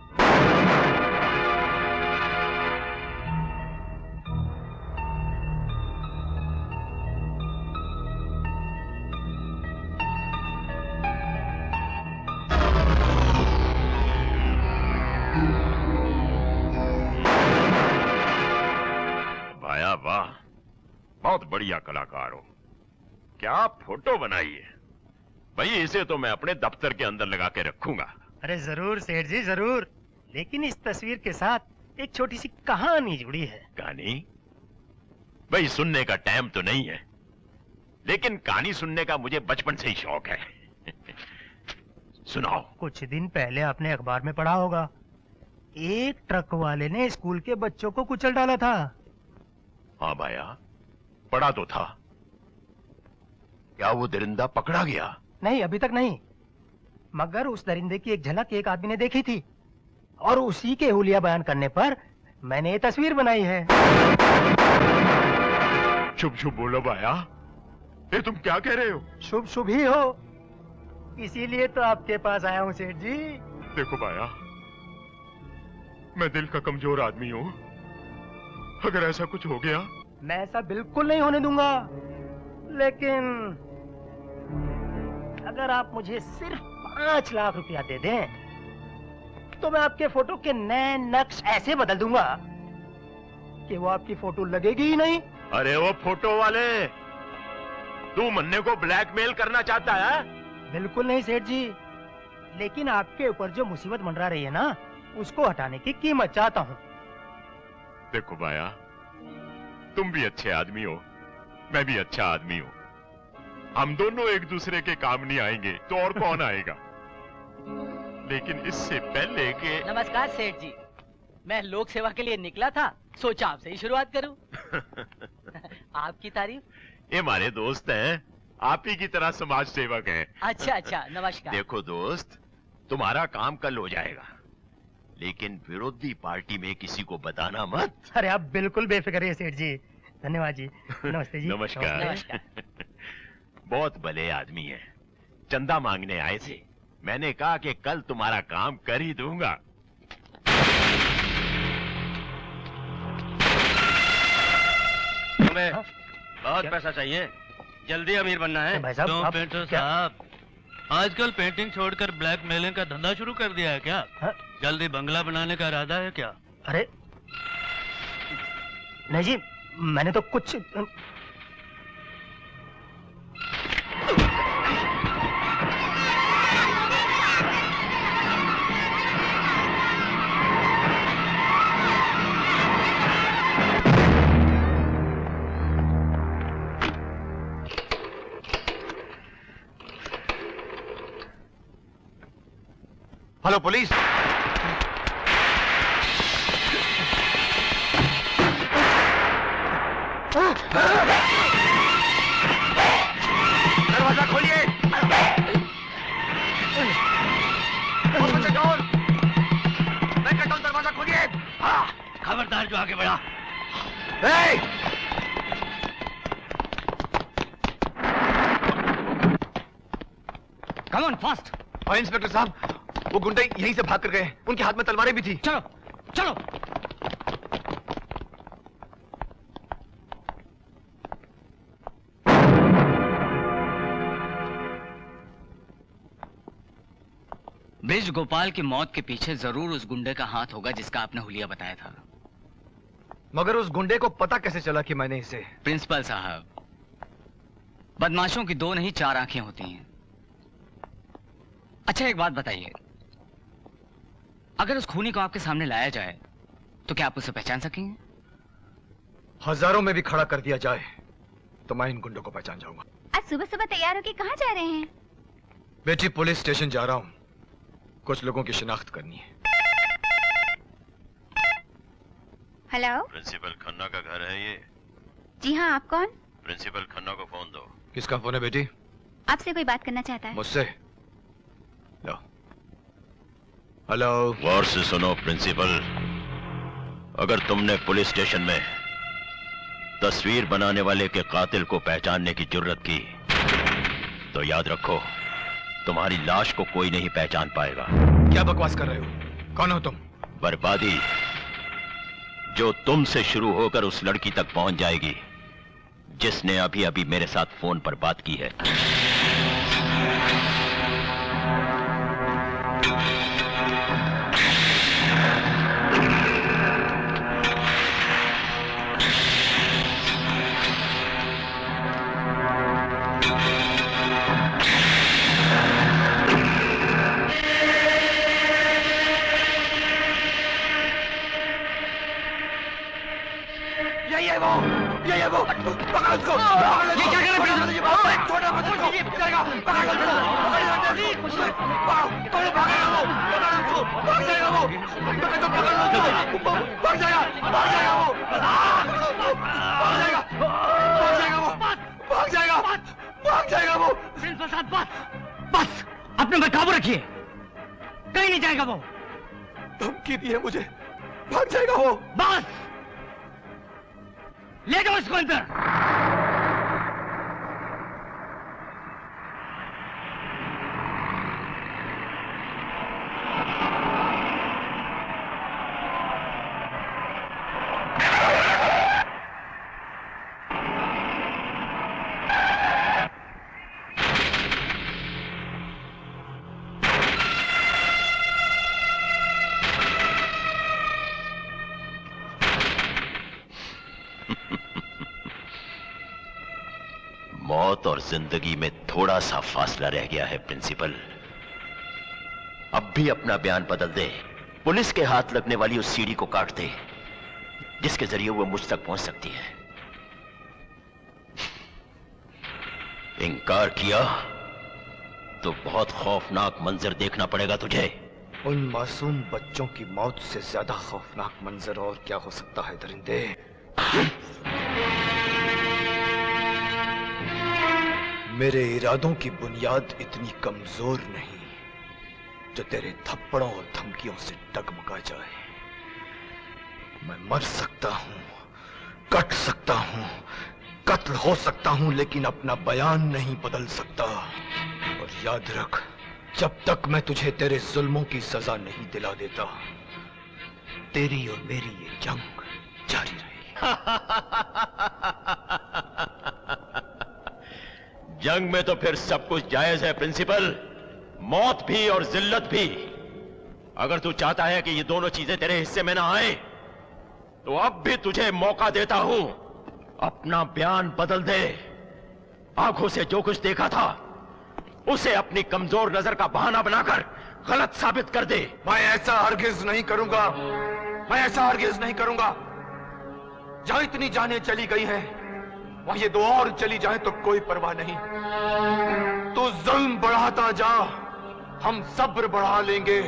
भाया वाह, बहुत बढ़िया कलाकार हो। क्या फोटो बनाई है भाई, इसे तो मैं अपने दफ्तर के अंदर लगा के रखूंगा। अरे जरूर सेठ जी जरूर, लेकिन इस तस्वीर के साथ एक छोटी सी कहानी जुड़ी है। कहानी? भाई सुनने का टाइम तो नहीं है, लेकिन कहानी सुनने का मुझे बचपन से ही शौक है। सुनाओ। कुछ दिन पहले आपने अखबार में पढ़ा होगा, एक ट्रक वाले ने स्कूल के बच्चों को कुचल डाला था। हाँ भाया, पढ़ा तो था। क्या वो दरिंदा पकड़ा गया? नहीं अभी तक नहीं, मगर उस दरिंदे की एक झलक एक आदमी ने देखी थी और उसी के हुलिया बयान करने पर मैंने ये तस्वीर बनाई है। शुभ शुभ बोलो भाया, ये तुम क्या कह रहे हो? शुभ शुभ ही हो, इसीलिए तो आपके पास आया हूँ सेठ जी। देखो भाया, मैं दिल का कमजोर आदमी हूँ, अगर ऐसा कुछ हो गया। मैं ऐसा बिल्कुल नहीं होने दूंगा, लेकिन अगर आप मुझे सिर्फ 5 लाख रुपया दे दें तो मैं आपके फोटो के नए नक्श ऐसे बदल दूंगा कि वो आपकी फोटो लगेगी ही नहीं। अरे वो फोटो वाले, तू मन्ने को ब्लैकमेल करना चाहता है? बिल्कुल नहीं सेठ जी, लेकिन आपके ऊपर जो मुसीबत मंडरा रही है ना, उसको हटाने की कीमत चाहता हूँ। देखो भाया, तुम भी अच्छे आदमी हो, मैं भी अच्छा आदमी हूँ। हम दोनों एक दूसरे के काम नहीं आएंगे तो और कौन आएगा? लेकिन इससे पहले कि... नमस्कार सेठ जी, मैं लोक सेवा के लिए निकला था, सोचा आपसे ही शुरुआत करूं। आपकी तारीफ? ये हमारे दोस्त हैं, आप ही की तरह समाज सेवक हैं। अच्छा अच्छा, नमस्कार। देखो दोस्त, तुम्हारा काम कल हो जाएगा, लेकिन विरोधी पार्टी में किसी को बताना मत। अरे आप बिल्कुल बेफिक्र रहिए सेठ जी। धन्यवाद जी। नमस्ते जी। नमस्कार। नमस्कार। बहुत भले आदमी है, चंदा मांगने आए थे, मैंने कहा कि कल तुम्हारा काम कर ही दूंगा। तुम्हें बहुत पैसा चाहिए, जल्दी अमीर बनना है। भाई साहब, क्यों पेंटर साहब, आजकल पेंटिंग छोड़कर ब्लैकमेलिंग का धंधा शुरू कर दिया है क्या? जल्दी बंगला बनाने का इरादा है क्या? अरे नहीं जी, मैंने तो कुछ हेलो पुलिस। दरवाजा खोलिए। मैं कहता हूं दरवाजा खोलिए। खबरदार जो आगे बढ़ा। Come on fast. और इंस्पेक्टर साहब, वो गुंडे यहीं से भाग कर गए। उनके हाथ में तलवारें भी थी। चलो चलो। ब्रिज गोपाल की मौत के पीछे जरूर उस गुंडे का हाथ होगा जिसका आपने हुलिया बताया था। मगर उस गुंडे को पता कैसे चला कि मैंने इसे? प्रिंसिपल साहब, बदमाशों की 2 नहीं 4 आंखें होती हैं। अच्छा एक बात बताइए, अगर उस खूनी को आपके सामने लाया जाए तो क्या आप उसे पहचान सकेंगे? हजारों में भी खड़ा कर दिया जाए तो मैं इन गुंडों को पहचान जाऊंगा। आज सुबह सुबह तैयार होके कहाँ जा रहे हैं? बेटी, पुलिस स्टेशन जा रहा हूं। कुछ लोगों की शिनाख्त करनी है। हेलो, प्रिंसिपल खन्ना का घर है ये? जी हाँ, आप कौन? प्रिंसिपल खन्ना को फोन दो। किसका फोन है बेटी? आपसे कोई बात करना चाहता है। मुझसे? लो। हेलो। गौर से सुनो प्रिंसिपल, अगर तुमने पुलिस स्टेशन में तस्वीर बनाने वाले के कातिल को पहचानने की जुर्रत की तो याद रखो, तुम्हारी लाश को कोई नहीं पहचान पाएगा। क्या बकवास कर रहे हो? कौन हो तुम? बर्बादी जो तुमसे शुरू होकर उस लड़की तक पहुंच जाएगी जिसने अभी अभी मेरे साथ फोन पर बात की है। ये वो पकड़ उसको। ये क्या कर रहे हैं? छोटा मत उसको। जाएगा, पकड़ लो, पकड़ भागेगा वो, पकड़ उसको, भाग जाएगा वो, पकड़ लो, भाग जाएगा वो, भाग जाएगा, भाग जाएगा वो। प्रिंसिपल साहब बस बस, अपने पर काबू रखिए, कहीं नहीं जाएगा वो। धमकी दी है मुझे, भाग जाएगा वो। बस ले जाओ इसको अंदर। मौत और जिंदगी में थोड़ा सा फासला रह गया है प्रिंसिपल। अब भी अपना बयान बदल दे, पुलिस के हाथ लगने वाली उस सीढ़ी को काट दे जिसके जरिए वो मुझ तक पहुंच सकती है। इनकार किया तो बहुत खौफनाक मंजर देखना पड़ेगा तुझे। उन मासूम बच्चों की मौत से ज्यादा खौफनाक मंजर और क्या हो सकता है दरिंदे? मेरे इरादों की बुनियाद इतनी कमजोर नहीं जो तेरे थप्पड़ों और धमकियों से डगमगा जाए। मैं मर सकता हूं, कट सकता हूं, कत्ल हो सकता हूं, लेकिन अपना बयान नहीं बदल सकता। और याद रख, जब तक मैं तुझे तेरे जुल्मों की सजा नहीं दिला देता, तेरी और मेरी ये जंग जारी रहेगी। जंग में तो फिर सब कुछ जायज है प्रिंसिपल, मौत भी और जिल्लत भी। अगर तू चाहता है कि ये दोनों चीजें तेरे हिस्से में ना आए तो अब भी तुझे मौका देता हूं। अपना बयान बदल दे। आंखों से जो कुछ देखा था उसे अपनी कमजोर नजर का बहाना बनाकर गलत साबित कर दे। मैं ऐसा हरगिज नहीं करूंगा, मैं ऐसा हरगिज नहीं करूंगा। जहां इतनी जानें चली गई हैं, वहां ये 2 और चली जाए तो कोई परवाह नहीं। तू जुल्म बढ़ाता जा, हम सब्र बढ़ा लेंगे।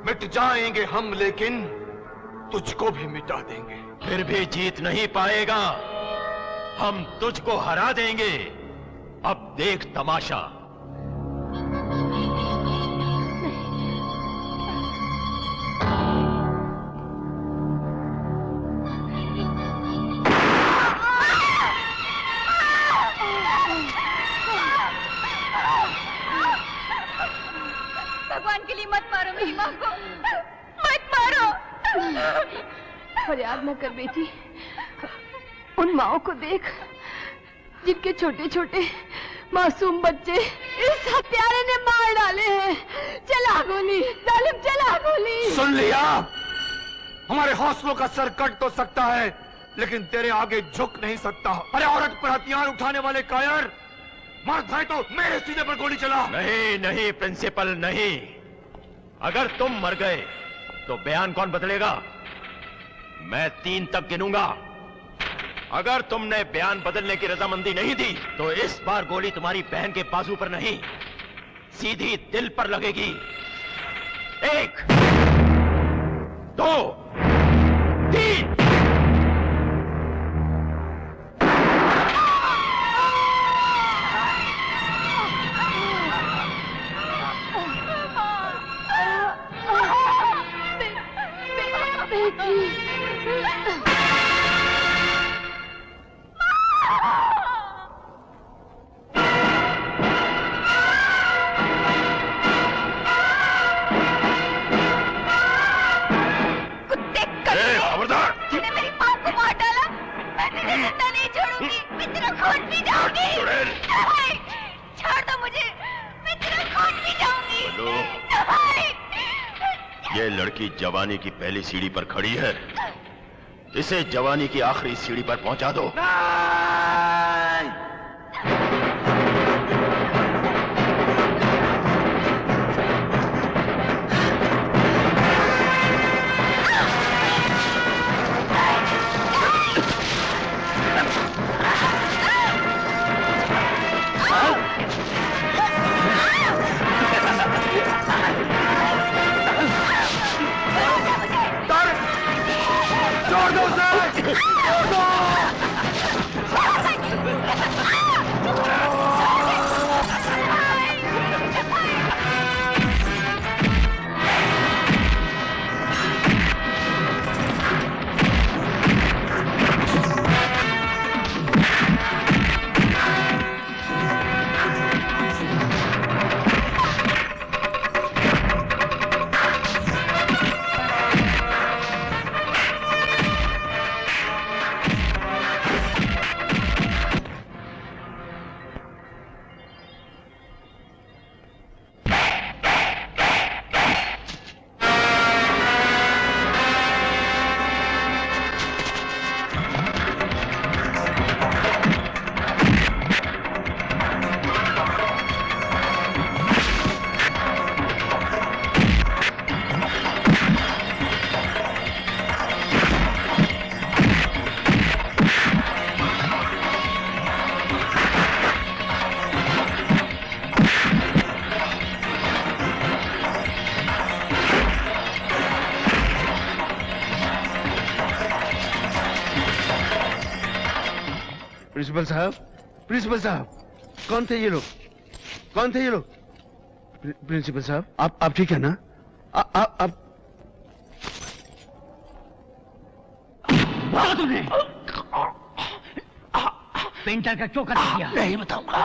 मिट जाएंगे हम, लेकिन तुझको भी मिटा देंगे। फिर भी जीत नहीं पाएगा, हम तुझको हरा देंगे। अब देख तमाशा। भगवान के लिए मत मारो मेरी माँ को, मत मारो। फरियाद न कर बेटी, उन माओं को देख जिनके छोटे छोटे मासूम बच्चे इस हत्यारे ने मार डाले हैं। चला गोली जालिम, चला गोली। सुन लिया, हमारे हौसलों का सर कट तो सकता है, लेकिन तेरे आगे झुक नहीं सकता। अरे औरत पर हथियार उठाने वाले कायर, मर्द है तो मेरे सीने पर गोली चला। नहीं नहीं प्रिंसिपल नहीं, अगर तुम मर गए तो बयान कौन बदलेगा? मैं 3 तक गिनूंगा। अगर तुमने बयान बदलने की रजामंदी नहीं दी तो इस बार गोली तुम्हारी बहन के बाजू पर नहीं, सीधी दिल पर लगेगी। 1 2 3। ये लड़की जवानी की पहली सीढ़ी पर खड़ी है, इसे जवानी की आखिरी सीढ़ी पर पहुंचा दो। प्रिंसिपल साहब, कौन थे ये लोग? कौन थे ये लोग? प्रिंसिपल साहब, आप ठीक है ना? आप बोलो तुमने पेंटर का क्यों कर दिया? नहीं बताऊंगा।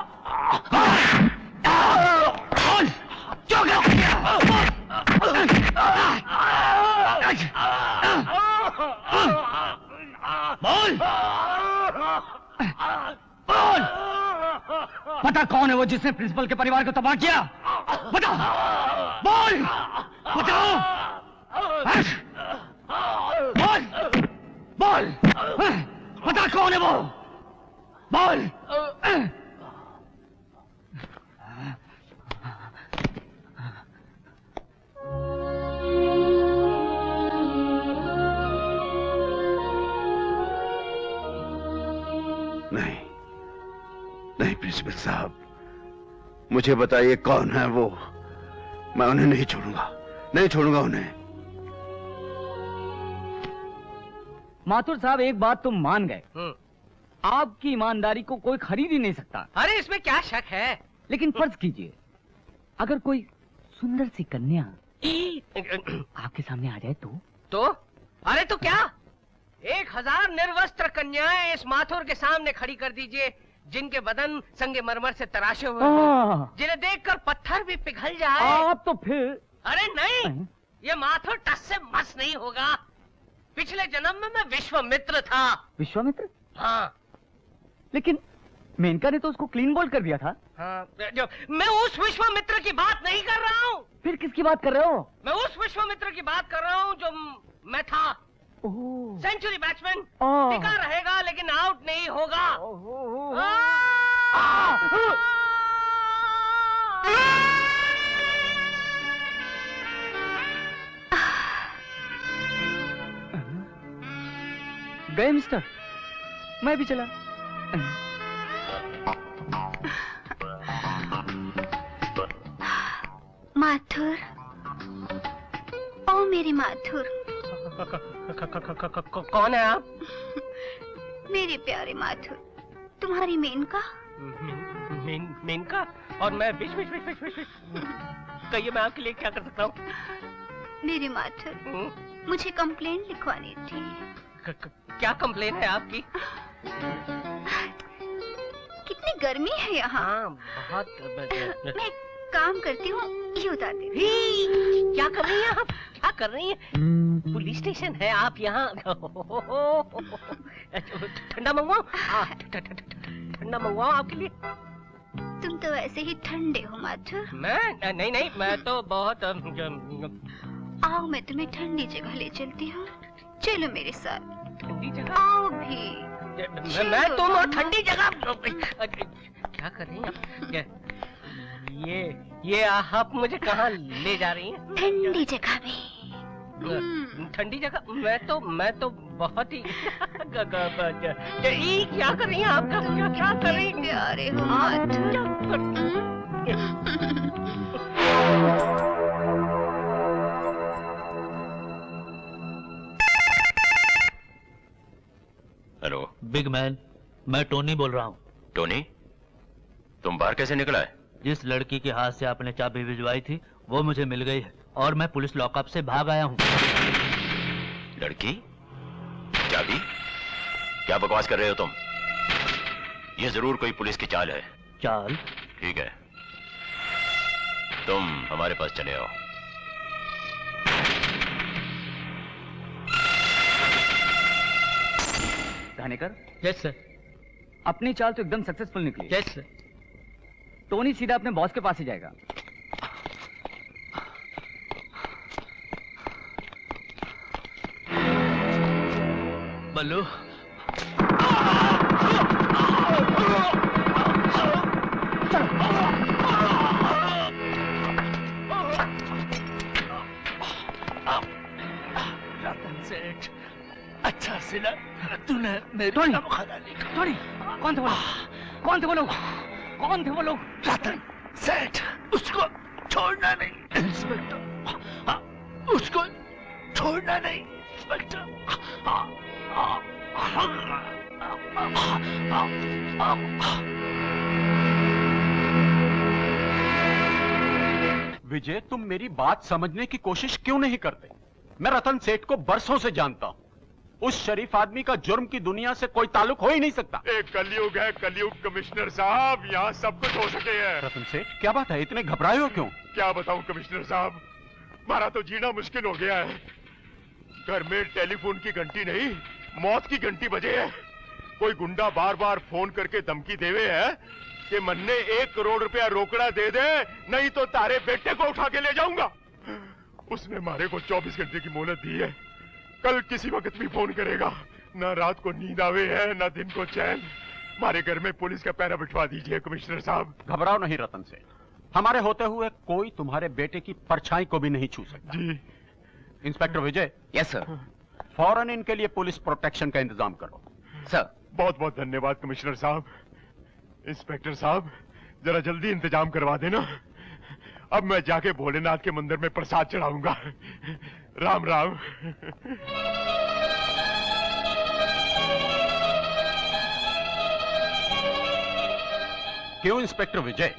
क्यों कर दिया? बोल बोल, पता कौन है वो जिसने प्रिंसिपल के परिवार को तबाह किया? बता, बोल, बताओ, बोल, बोल, पता कौन है वो? बोल। नहीं प्रिंसिपल साहब, मुझे बताइए कौन है वो। मैं उन्हें नहीं छोड़ूंगा, नहीं छोड़ूंगा उन्हें। माथुर साहब, एक बात तुम मान गए, आपकी ईमानदारी को कोई खरीद ही नहीं सकता। अरे इसमें क्या शक है? लेकिन फर्ज कीजिए, अगर कोई सुंदर सी कन्या आपके सामने आ जाए तो? अरे तो क्या, 1000 निर्वस्त्र कन्याएं इस माथुर के सामने खड़ी कर दीजिए, जिनके बदन संगे मरमर से तराशे हुए हैं, जिन्हें देखकर पत्थर भी पिघल जाए। आप तो फिर? अरे नहीं, ये माथुर टस से मस नहीं होगा। पिछले जन्म में मैं विश्वामित्र था। विश्वामित्र? हाँ। लेकिन मेनका ने तो उसको क्लीन बोल्ड कर दिया था। हाँ, मैं उस विश्वामित्र की बात नहीं कर रहा हूँ। फिर किसकी बात कर रहे हो? मैं उस विश्वामित्र की बात कर रहा हूँ जो मैं था। सेंचुरी बैट्समैन, टिका रहेगा लेकिन आउट नहीं होगा। गए मिस्टर, मैं भी चला। माथुर, ओ मेरे माथुर। कौन है आप? मेरे प्यारे माथुर, तुम्हारी मेनका। मेनका? और मैं विश कहिए, मैं आपके लिए क्या कर सकता हूँ? मेरे माथुर, मुझे कंप्लेंट लिखवानी थी। क्या कंप्लेन है आपकी? कितनी गर्मी है यहाँ। बहुत। मैं काम करती हूँ, ये उतार दे। क्या कर रही हैं आप? क्या कर रही हैं? पुलिस स्टेशन है, आप यहाँ। ठंडा मंगवाओ? ठंडा मंगवाओ आपके लिए। तुम तो ऐसे ही ठंडे हो माथुर। मैं नहीं, मैं तो बहुत। आओ, मैं तुम्हें ठंडी जगह ले चलती हूँ। चलो मेरे साथ। ठंडी जगह? आओ भी। मैं तुम और ठंडी जगह। क्या कर रही हैं? ये आप मुझे कहाँ ले जा रही हैं? ठंडी जगह में। ठंडी जगह? मैं तो बहुत ही। क्या कर रही हैं आप? क्या कर रही हैं? प्यारे हो माथुर। हेलो बिग मैन, मैं टोनी बोल रहा हूँ। टोनी, तुम बाहर कैसे निकला है? जिस लड़की के हाथ से आपने चाबी भिजवाई थी वो मुझे मिल गई है और मैं पुलिस लॉकअप से भाग आया हूँ। लड़की? चाबी? क्या बकवास कर रहे हो तुम? ये जरूर कोई पुलिस की चाल है। चाल? ठीक है, तुम हमारे पास चले आओ। घानेकर? Yes sir. अपनी चाल तो एकदम सक्सेसफुल निकली। Yes sir. टोनी सीधा अपने बॉस के पास ही जाएगा। बल्लू, रतन सेठ, अच्छा सिला तूने मेरी टोनी, नमखाना लिखा। टोनी, कौन थे वो लोग? कौन थे वो लोग? कौन थे वो लोग? रतन सेठ, उसको छोड़ना नहीं इंस्पेक्टर, उसको छोड़ना नहीं इंस्पेक्टर। विजय, तुम मेरी बात समझने की कोशिश क्यों नहीं करते? मैं रतन सेठ को बरसों से जानता हूं। उस शरीफ आदमी का जुर्म की दुनिया से कोई ताल्लुक हो ही नहीं सकता। एक कलयुग है, कलयुग कमिश्नर साहब, यहाँ सब कुछ हो सके है। रतन सेठ, क्या बात है? इतने घबराए हो क्यों? क्या बताऊं कमिश्नर साहब, हमारा तो जीना मुश्किल हो गया है। घर में टेलीफोन की घंटी नहीं, मौत की घंटी बजे है। कोई गुंडा बार बार फोन करके धमकी देवे है कि मन्ने 1 करोड़ रुपया रोकड़ा दे दे, नहीं तो तारे बेटे को उठा के ले जाऊंगा। उसने मारे को 24 घंटे की मोहलत दी है। कल किसी वक्त भी फोन करेगा। ना रात को नींद आवे है, ना दिन को चैन। हमारे घर में पुलिस का पहरा बिठवा दीजिए कमिश्नर साहब। घबराओ नहीं रतन से, हमारे होते हुए कोई तुम्हारे बेटे की परछाई को भी नहीं छू सकता। जी। इंस्पेक्टर विजय। Yes sir. फौरन इनके लिए पुलिस प्रोटेक्शन का इंतजाम करो। सर। बहुत बहुत धन्यवाद कमिश्नर साहब। इंस्पेक्टर साहब जरा जल्दी इंतजाम करवा देना। अब मैं जाके भोलेनाथ के मंदिर में प्रसाद चढ़ाऊंगा। राम राम। क्यों इंस्पेक्टर विजय,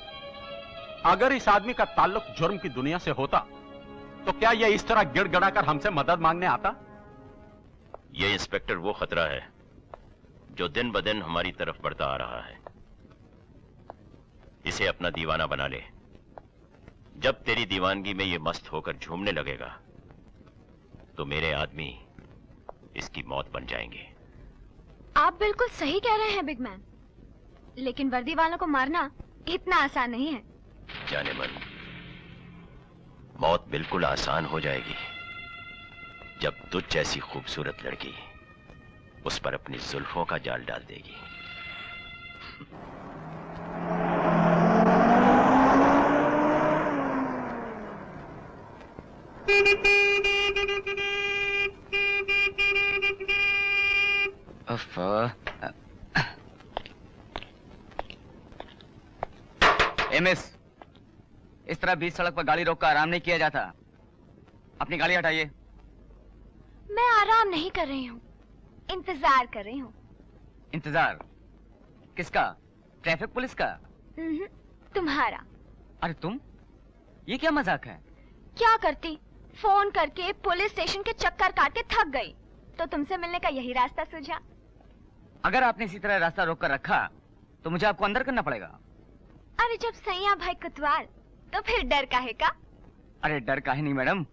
अगर इस आदमी का ताल्लुक जुर्म की दुनिया से होता तो क्या यह इस तरह गिड़गिड़ाकर हमसे मदद मांगने आता? ये इंस्पेक्टर वो खतरा है जो दिन ब दिन हमारी तरफ बढ़ता आ रहा है। इसे अपना दीवाना बना ले। जब तेरी दीवानगी में ये मस्त होकर झूमने लगेगा तो मेरे आदमी इसकी मौत बन जाएंगे। आप बिल्कुल सही कह रहे हैं बिग मैन, लेकिन वर्दी वालों को मारना इतना आसान नहीं है। जाने मन, मौत बिल्कुल आसान हो जाएगी जब तुझ जैसी खूबसूरत लड़की उस पर अपनी जुल्फों का जाल डाल देगी। एमएस, इस तरह बीच सड़क पर गाड़ी रोक कर आराम नहीं किया जाता। अपनी गाड़ी हटाइए। मैं आराम नहीं कर रही हूँ, इंतजार कर रही हूँ। इंतजार किसका? ट्रैफिक पुलिस का? तुम्हारा। अरे तुम, ये क्या मजाक है? क्या करती, फोन करके पुलिस स्टेशन के चक्कर काट के थक गई तो तुमसे मिलने का यही रास्ता सूझा। अगर आपने इसी तरह रास्ता रोक कर रखा तो मुझे आपको अंदर करना पड़ेगा। अरे जब सैया भाई कुतवाल तो फिर डर काहे का? अरे डर काहे नहीं मैडम,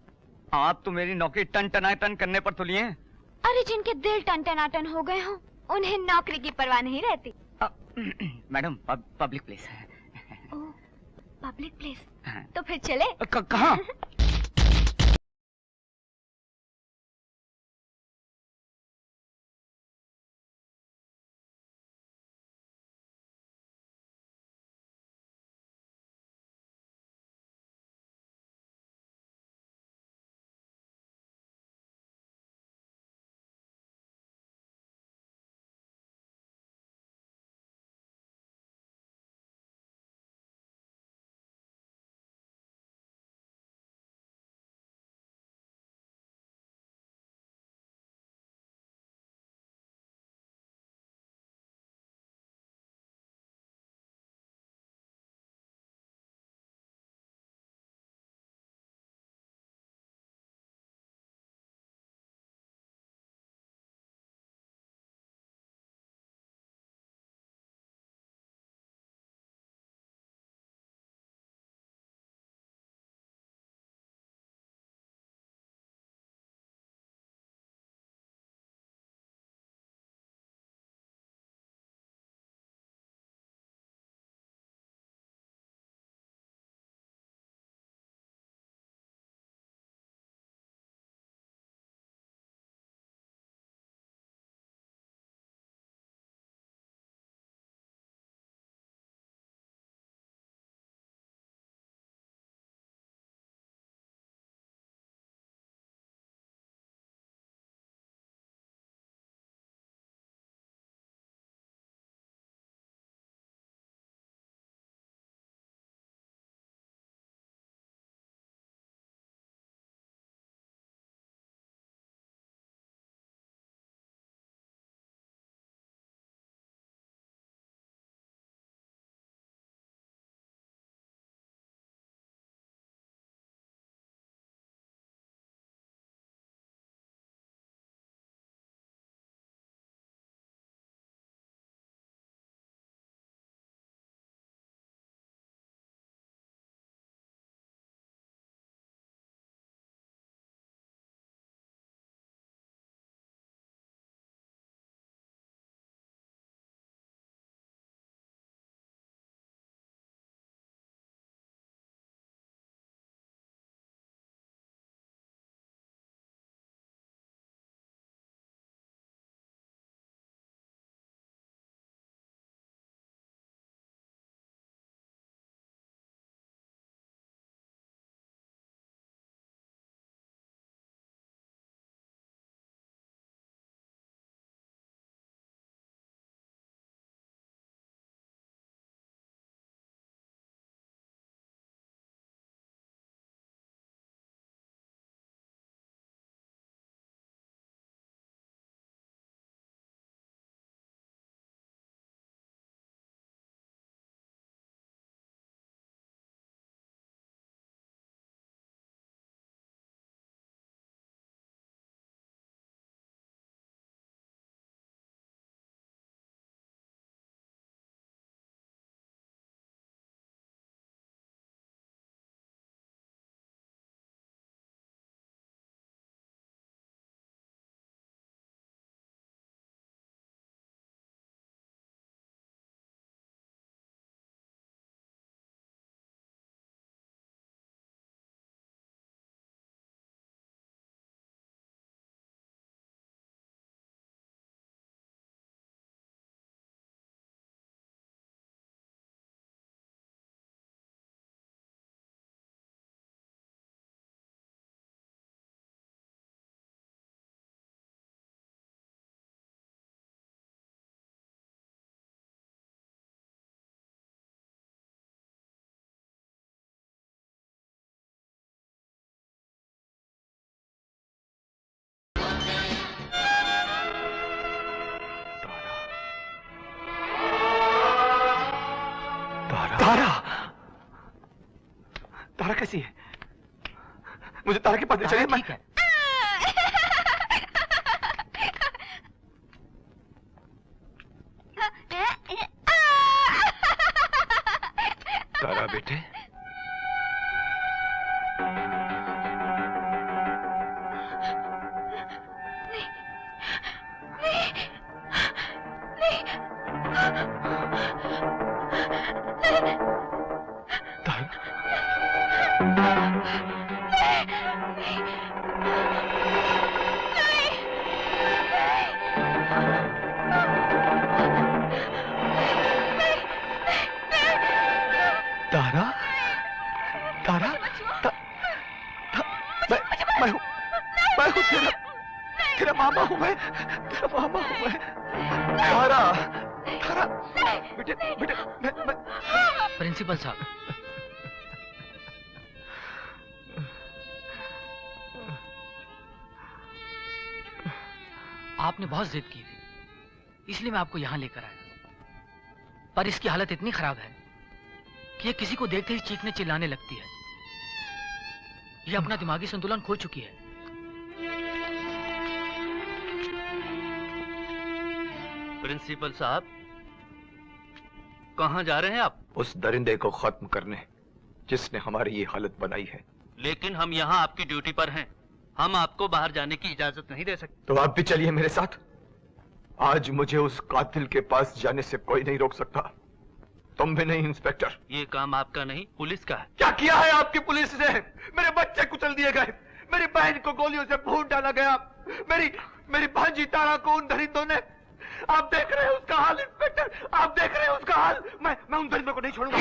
आप तो मेरी नौकरी टन टनाटन करने पर तुली हैं। अरे जिनके दिल टन टनाटन हो गए हों उन्हें नौकरी की परवाह नहीं रहती। मैडम पब्लिक प्लेस है। पब्लिक प्लेस तो फिर चले। कहाँ? तारा, तारा कैसी है? मुझे तारा के पास ले चलिए। ठीक है। तारा बेटे, तारा, तारा, मैं हूँ तेरा मामा हूँ मैं, तेरा मामा हूँ मैं। तारा, तारा, बेटे, बेटे, मैं प्रिंसिपल साहब, आपने बहुत जिद की थी, इसलिए मैं आपको यहां लेकर आया। पर इसकी हालत इतनी खराब है कि ये किसी को देखते ही चीखने चिल्लाने लगती है। ये अपना दिमागी संतुलन खो चुकी है। प्रिंसिपल साहब, कहां जा रहे हैं आप? उस दरिंदे को खत्म करने जिसने हमारी ये हालत बनाई है। लेकिन हम यहाँ आपकी ड्यूटी पर हैं। हम आपको बाहर जाने की इजाजत नहीं दे सकते। तो आप भी चलिए मेरे साथ। आज मुझे उस कातिल के पास जाने से कोई नहीं रोक सकता, तुम भी नहीं इंस्पेक्टर। ये काम आपका नहीं, पुलिस का है। क्या किया है आपकी पुलिस ने? मेरे बच्चे कुचल दिए गए, मेरी बहन को गोलियों से भून डाला गया, मेरी भांजी तारा को उन दरिंदों ने। आप देख रहे हैं उसका हाल इंस्पेक्टर, आप देख रहे हैं उसका हाल। मैं उन दरिंदों को नहीं छोड़ूंगा।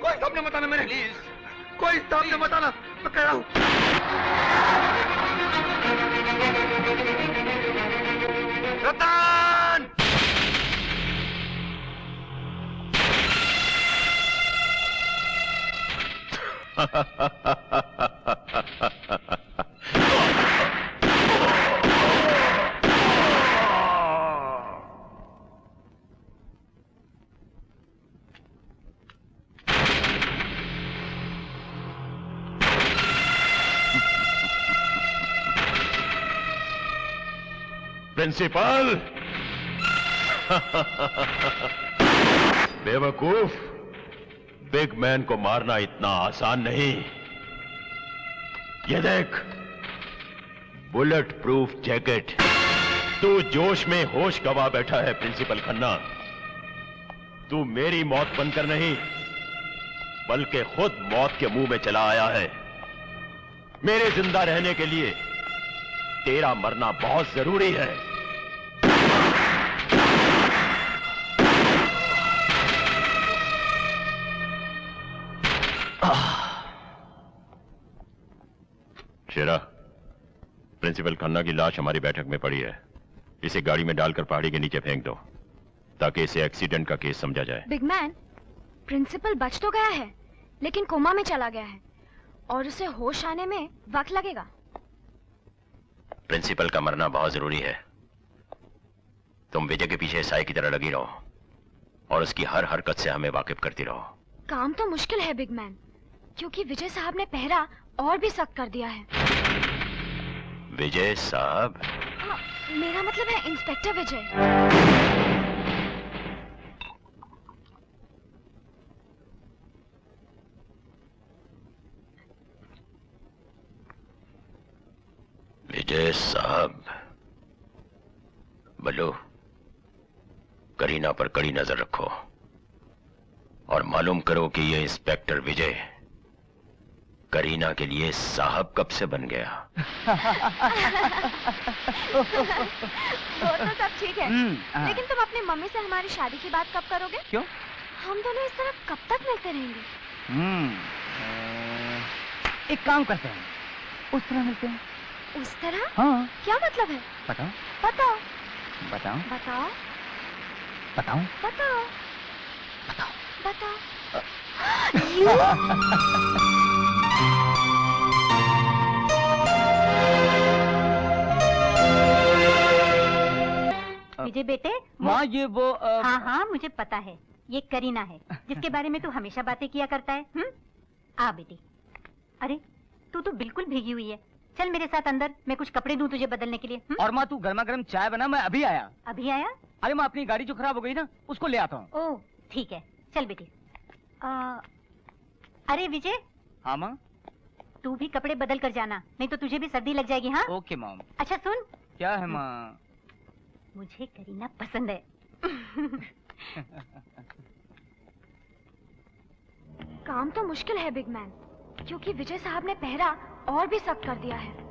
कोई सामने मत आना मेरे, कोई सामने मत आना, मैं कह रहा हूँ। रतन! प्रिंसिपल! बेवकूफ, बिग मैन को मारना इतना आसान नहीं। ये देख, बुलेट प्रूफ जैकेट। तू जोश में होश गवा बैठा है प्रिंसिपल खन्ना। तू मेरी मौत बनकर नहीं, बल्कि खुद मौत के मुंह में चला आया है। मेरे जिंदा रहने के लिए तेरा मरना बहुत जरूरी है। शेरा, प्रिंसिपल खन्ना की लाश हमारी बैठक में पड़ी है। इसे गाड़ी में डालकर पहाड़ी के नीचे फेंक दो, ताकि इसे एक्सीडेंट का केस समझा जाए। बिग मैन, प्रिंसिपल बच तो गया है, लेकिन कोमा में चला गया है और उसे होश आने में वक्त लगेगा। प्रिंसिपल का मरना बहुत जरूरी है। तुम विजय के पीछे साई की तरह लगी रहो और उसकी हर हरकत से हमें वाकिफ करती रहो। काम तो मुश्किल है बिग मैन, क्योंकि विजय साहब ने पहरा और भी सख्त कर दिया है। विजय साहब? मेरा मतलब है इंस्पेक्टर विजय। विजय साहब, बल्लू, करीना पर कड़ी नजर रखो और मालूम करो कि ये इंस्पेक्टर विजय करीना के लिए साहब कब से बन गया। वो तो सब ठीक है, लेकिन तुम अपनी मम्मी से हमारी शादी की बात कब करोगे? क्यों? हम दोनों इस तरह कब तक मिलते रहेंगे? एक काम करते हैं, उस तरह मिलते हैं। उस तरह? हाँ। क्या मतलब है? बताओ। बताओ। बताओ। बताओ। बताओ। बताओ। बताओ। विजय बेटे माँ ये वो हाँ हाँ मुझे पता है, ये करीना है जिसके बारे में तू हमेशा बातें किया करता है। आ बेटी। अरे तू तो बिल्कुल भीगी हुई है, चल मेरे साथ अंदर, मैं कुछ कपड़े दूं तुझे बदलने के लिए। और माँ तू गर्मा गर्म चाय बना, मैं अभी आया। अभी आया? अरे माँ अपनी गाड़ी जो खराब हो गई ना उसको ले आता हूँ। ओह ठीक है, चल बेटी। अरे विजय। हाँ माँ। तू भी कपड़े बदल कर जाना, नहीं तो तुझे भी सर्दी लग जाएगी। हाँ ओके मॉम। अच्छा सुन। क्या है माँ? मुझे करीना पसंद है। काम तो मुश्किल है बिग मैन, क्योंकि विजय साहब ने पहरा और भी सख्त कर दिया है।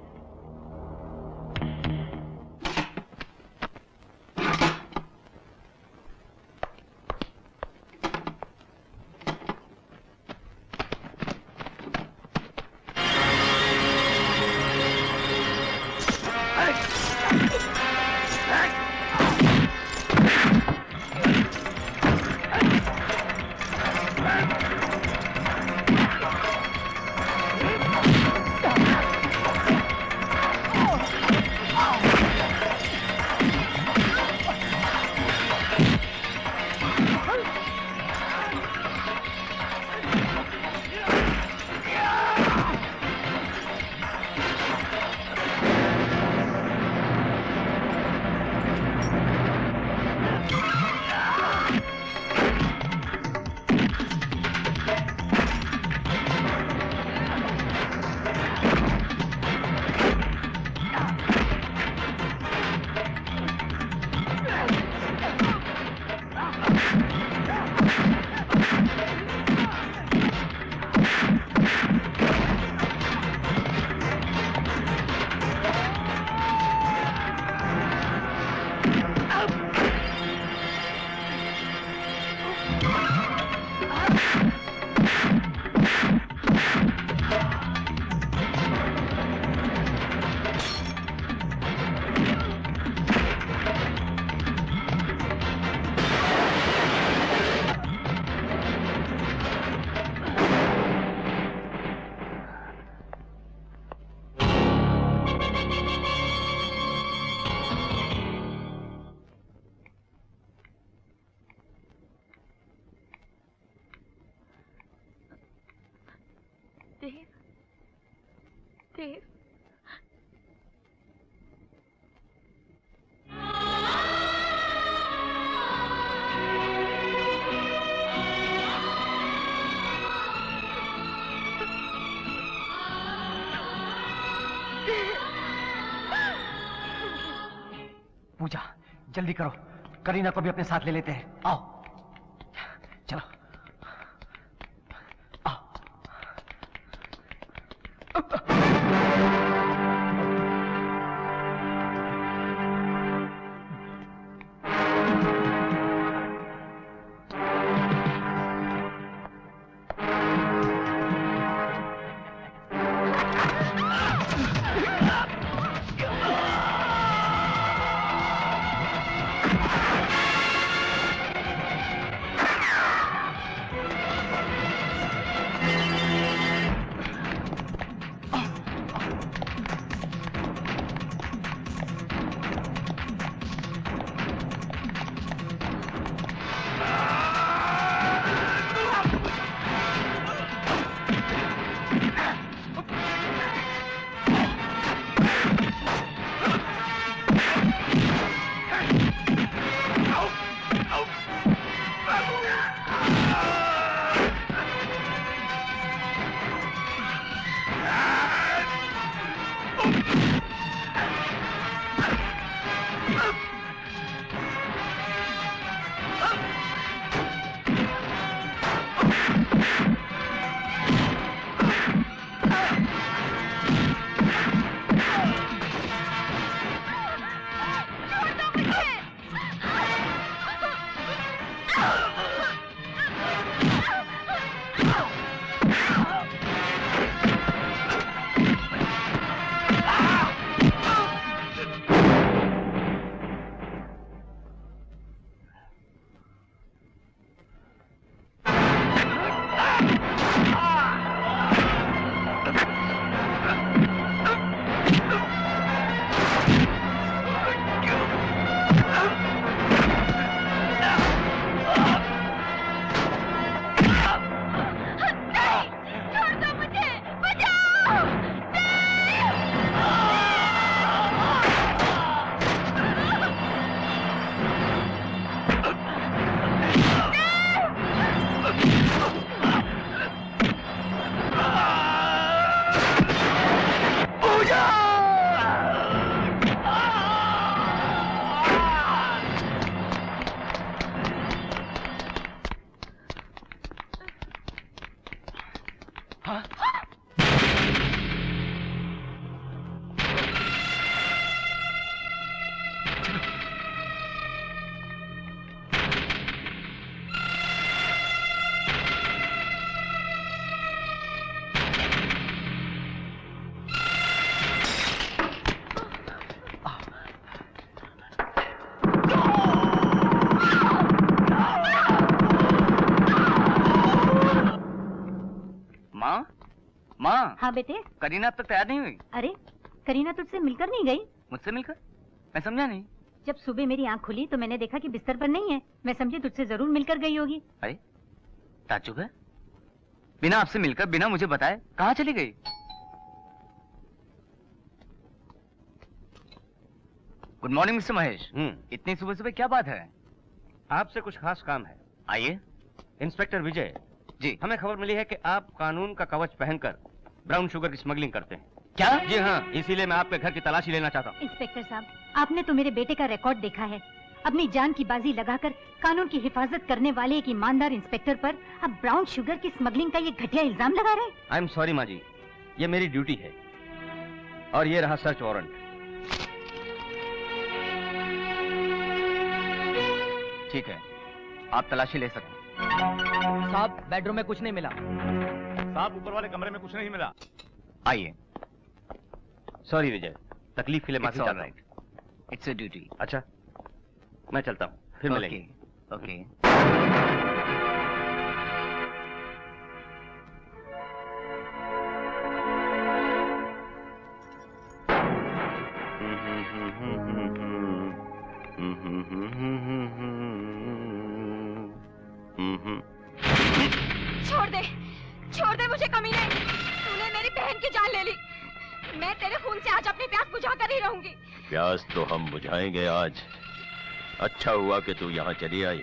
देव, पूजा जल्दी करो, करीना को भी अपने साथ ले लेते हैं। आओ चलो। हाँ बेटे। करीना अब तक तैयार नहीं हुई? अरे करीना तुझसे मिलकर नहीं गई? मुझसे मिलकर? मैं समझा नहीं। जब सुबह मेरी आंख खुली तो मैंने देखा कि बिस्तर पर नहीं है। मैं समझी तुझसे जरूर मिलकर गई होगी। अरे ताज्जुब है, बिना आपसे मिलकर, बिना मुझे बताए कहाँ चली गई? Good morning mister Mahesh. इतनी सुबह सुबह क्या बात है? आपसे कुछ खास काम है। आइए। इंस्पेक्टर विजय जी, हमें खबर मिली है कि आप कानून का कवच पहनकर ब्राउन शुगर की स्मगलिंग करते हैं। क्या? जी हाँ, इसीलिए मैं आपके घर की तलाशी लेना चाहता हूँ। इंस्पेक्टर साहब, आपने तो मेरे बेटे का रिकॉर्ड देखा है। अपनी जान की बाजी लगाकर कानून की हिफाजत करने वाले एक ईमानदार इंस्पेक्टर पर अब ब्राउन शुगर की स्मगलिंग का ये घटिया इल्जाम लगा रहे हैं। आई एम सॉरी माँ जी, ये मेरी ड्यूटी है। और ये रहा सर्च वारंट। ठीक है, आप तलाशी ले सकते। साहब बेडरूम में कुछ नहीं मिला। साहब ऊपर वाले कमरे में कुछ नहीं मिला। आइए। सॉरी विजय, तकलीफ के लिए माफी चाहता हूँ। It's a duty. अच्छा, मैं चलता हूँ, फिर मिलेंगे। ओके। छोड़ दे मुझे कमीने। तूने मेरी बहन की जान ले ली। मैं तेरे खून से आज अपनी प्यास बुझा कर ही रहूंगी। प्यास तो हम बुझाएंगे आज। अच्छा हुआ कि तू यहाँ चली आई।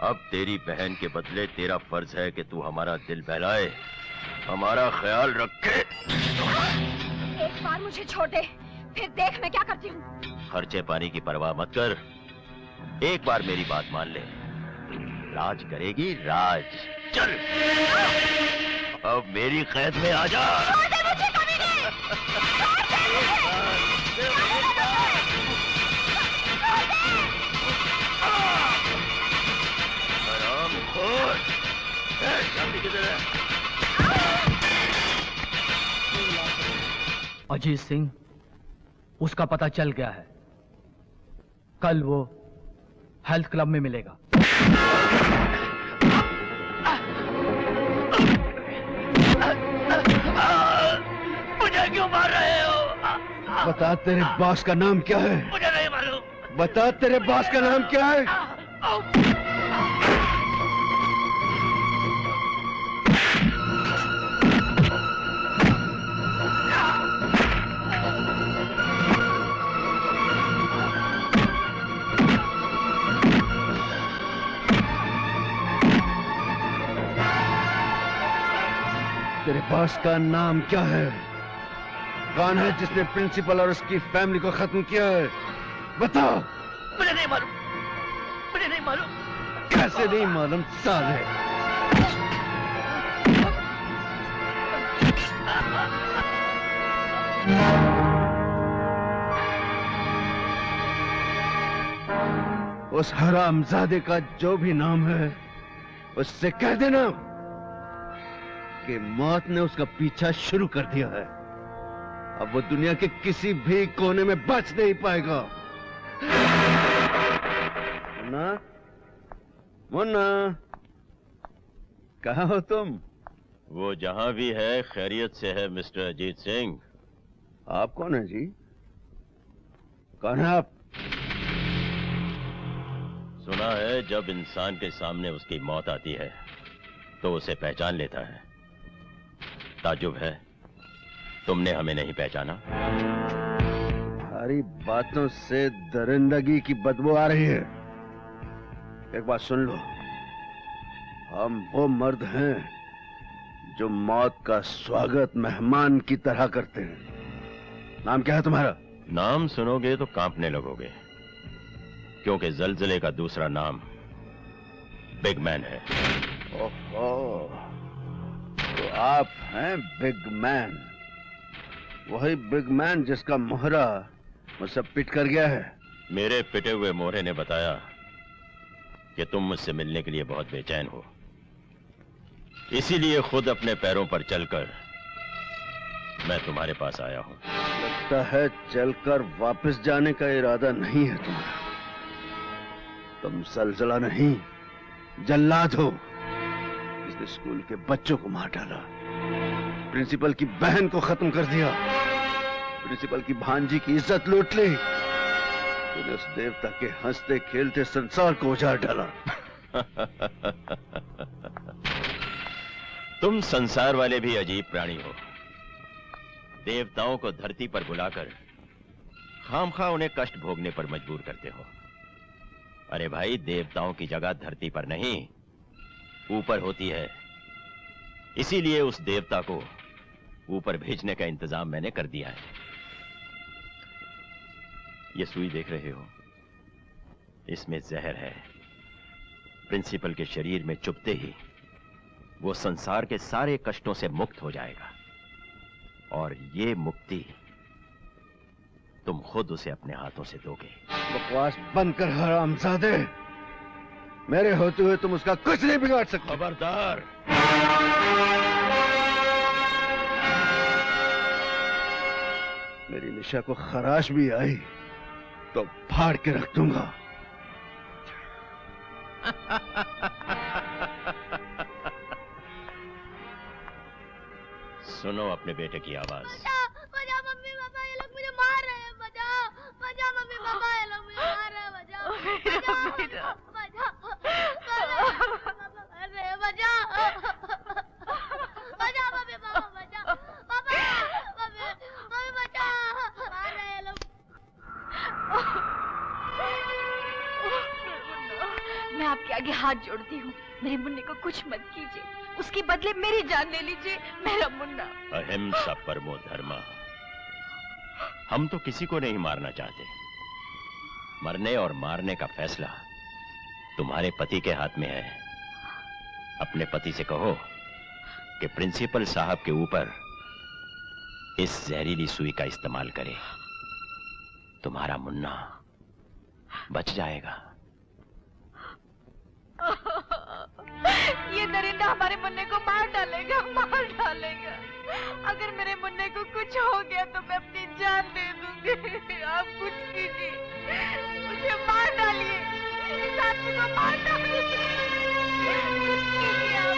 अब तेरी बहन के बदले तेरा फर्ज है कि तू हमारा दिल बहलाए, हमारा ख्याल रखे। एक बार मुझे छोड़ दे, फिर देख मैं क्या करती हूँ। खर्चे पानी की परवाह मत कर, एक बार मेरी बात मान ले। राज करेगी राज। चल अब मेरी कैद में आ जा। हरामखोर, चाबी किधर है? अजीत सिंह, उसका पता चल गया है। कल वो हेल्थ क्लब में मिलेगा। मुझे क्यों मार रहे हो? बता तेरे बॉस का नाम क्या है? मुझे नहीं मालूम। बता तेरे बॉस का नाम क्या है? तेरे बॉस का नाम क्या है? कौन है जिसने प्रिंसिपल और उसकी फैमिली को खत्म किया है? बता। मुझे नहीं मालूम, मुझे नहीं मालूम। कैसे नहीं मालूम साले? उस हरामजादे का जो भी नाम है, उससे कह देना कि मौत ने उसका पीछा शुरू कर दिया है। अब वो दुनिया के किसी भी कोने में बच नहीं पाएगा। मुन्ना, मुन्ना, कहाँ हो तुम? वो जहां भी है खैरियत से है मिस्टर अजीत सिंह। आप कौन है जी? कौन है आप? सुना है जब इंसान के सामने उसकी मौत आती है तो उसे पहचान लेता है। ताजुब है तुमने हमें नहीं पहचाना। हमारी बातों से दरिंदगी की बदबू आ रही है। एक बात सुन लो, हम वो मर्द हैं जो मौत का स्वागत मेहमान की तरह करते हैं। नाम क्या है तुम्हारा? नाम सुनोगे तो कांपने लगोगे, क्योंकि जलजले का दूसरा नाम बिग मैन है। ओहो, तो आप हैं बिग मैन, वही बिग मैन जिसका मोहरा मुझसे पिट कर गया है। मेरे पिटे हुए मोहरे ने बताया कि तुम मुझसे मिलने के लिए बहुत बेचैन हो, इसीलिए खुद अपने पैरों पर चलकर मैं तुम्हारे पास आया हूं। लगता है चलकर वापस जाने का इरादा नहीं है तुम्हारा। तुम जलजला नहीं, जल्लाद हो। इसने स्कूल के बच्चों को मार डाला, प्रिंसिपल की बहन को खत्म कर दिया, प्रिंसिपल की भांजी की इज्जत लूट ली, तूने उस देवता के हंसते खेलते संसार को उजाड़ डाला। तुम संसार वाले भी अजीब प्राणी हो। देवताओं को धरती पर बुलाकर खामखा उन्हें कष्ट भोगने पर मजबूर करते हो। अरे भाई, देवताओं की जगह धरती पर नहीं ऊपर होती है, इसीलिए उस देवता को ऊपर भेजने का इंतजाम मैंने कर दिया है। ये सुई देख रहे हो, इसमें जहर है। प्रिंसिपल के शरीर में चुभते ही वो संसार के सारे कष्टों से मुक्त हो जाएगा, और ये मुक्ति तुम खुद उसे अपने हाथों से दोगे। बकवास बंद कर हरामजादे, मेरे होते हुए तुम उसका कुछ नहीं बिगाड़ सकते। खबरदार! मेरी निशा को खराश भी आई तो फाड़ के रख दूंगा। सुनो अपने बेटे की आवाज। बजा मम्मी पापा, ये लोग मुझे मार रहे हैं। बजा बजा मम्मी पापा, ये लोग मुझे मार रहे हैं। बजा बजा बजा बजा बजा मम्मी पापा, बजा पापा, मम्मी मम्मी बजा, मार रहे हैं लोग। मैं आपके आगे हाथ जोड़ती हूँ, मेरे मुन्ने को कुछ मत कीजिए, उसके बदले मेरी जान ले लीजिए, मेरा मुन्ना। अहिंसा परमो धर्मा। हम तो किसी को नहीं मारना चाहते। मरने और मारने का फैसला तुम्हारे पति के हाथ में है। अपने पति से कहो कि प्रिंसिपल साहब के ऊपर इस जहरीली सुई का इस्तेमाल करे, तुम्हारा मुन्ना बच जाएगा। ये दरिंदा हमारे मुन्ने को मार डालेगा, मार डालेगा। अगर मेरे मुन्ने को कुछ हो गया तो मैं अपनी जान दे दूंगी। आप कुछ कीजिए, मुझे मार डालिए, इस आदमी को मार डालिए। कुछ कीजिए आप।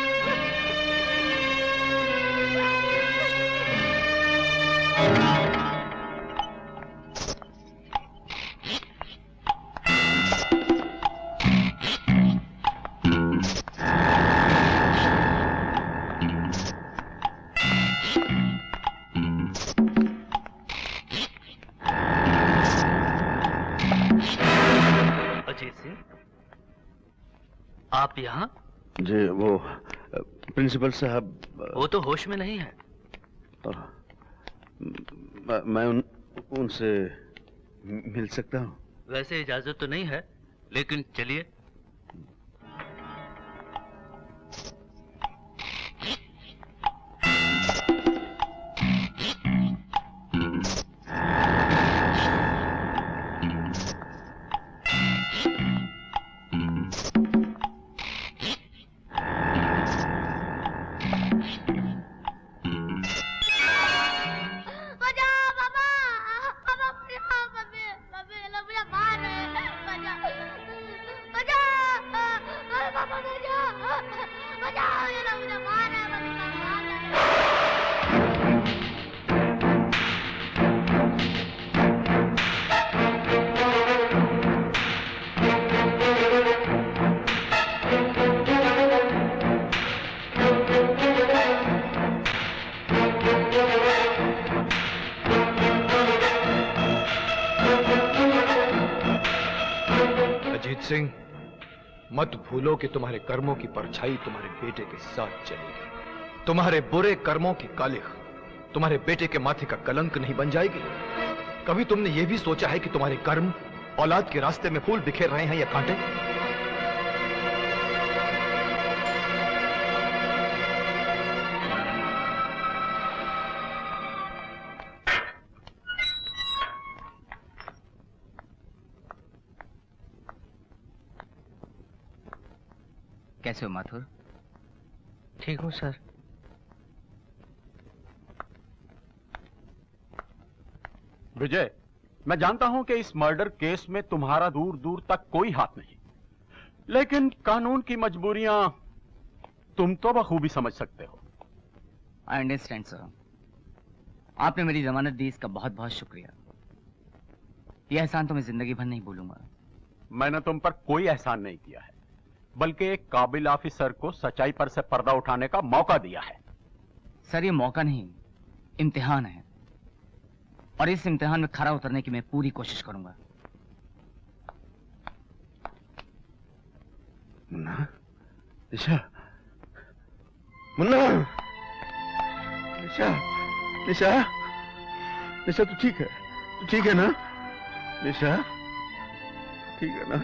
आप यहाँ? जी, वो प्रिंसिपल साहब। वो तो होश में नहीं है। मैं उनसे मिल सकता हूँ? वैसे इजाजत तो नहीं है, लेकिन चलिए। सिंह, मत भूलो कि तुम्हारे कर्मों की परछाई तुम्हारे बेटे के साथ चलेगी। तुम्हारे बुरे कर्मों की कालिख तुम्हारे बेटे के माथे का कलंक नहीं बन जाएगी। कभी तुमने यह भी सोचा है कि तुम्हारे कर्म औलाद के रास्ते में फूल बिखेर रहे हैं या कांटे? कैसे हो माथुर? ठीक हूँ सर। विजय, मैं जानता हूं कि इस मर्डर केस में तुम्हारा दूर दूर तक कोई हाथ नहीं, लेकिन कानून की मजबूरियां तुम तो बखूबी समझ सकते हो। I understand sir. आपने मेरी जमानत दी, इसका बहुत बहुत शुक्रिया। यह एहसान तो मैं जिंदगी भर नहीं भूलूंगा। मैंने तुम पर कोई एहसान नहीं किया है, बल्कि एक काबिल ऑफिसर को सच्चाई पर से पर्दा उठाने का मौका दिया है। सर ये मौका नहीं, इम्तिहान है, और इस इम्तिहान में खरा उतरने की मैं पूरी कोशिश करूंगा। मुन्ना, निशा, मुन्ना, निशा, निशा, निशा तू ठीक है? तू ठीक है ना? निशा, ठीक है ना?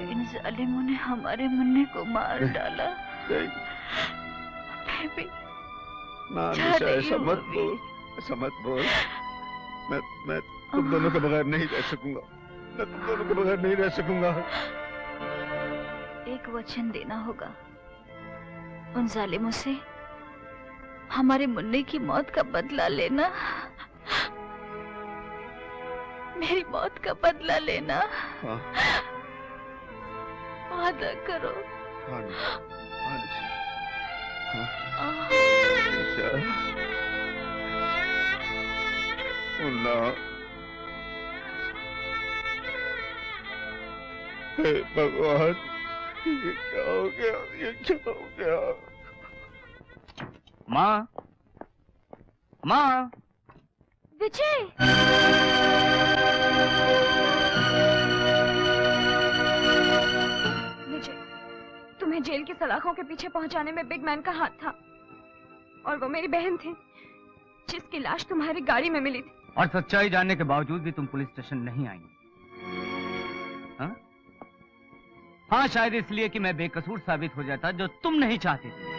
इन जालिमों ने हमारे मुन्ने को मार डाला। नहीं। ना निशा, ऐसा मत बोल, ऐसा मत बोल। मैं तुम दोनों के बगैर नहीं रह सकूंगा। मैं तुम दोनों के बगैर नहीं रह सकूंगा। एक वचन देना होगा उन जालिमों से, हमारे मुन्ने की मौत का बदला लेना, मेरी मौत का बदला लेना। हाँ। वादा करो। हाँ निशा। हाँ। निशा। मुन्ना, हे भगवान, ये क्या हो गया? ये क्या हो गया? माँ, माँ। विजय, विजय, तुम्हें जेल की सलाखों के पीछे पहुंचाने में बिग मैन का हाथ था, और वो मेरी बहन थी जिसकी लाश तुम्हारी गाड़ी में मिली थी। और सच्चाई जानने के बावजूद भी तुम पुलिस स्टेशन नहीं आई। हाँ? हाँ, शायद इसलिए कि मैं बेकसूर साबित हो जाता, जो तुम नहीं चाहती थी।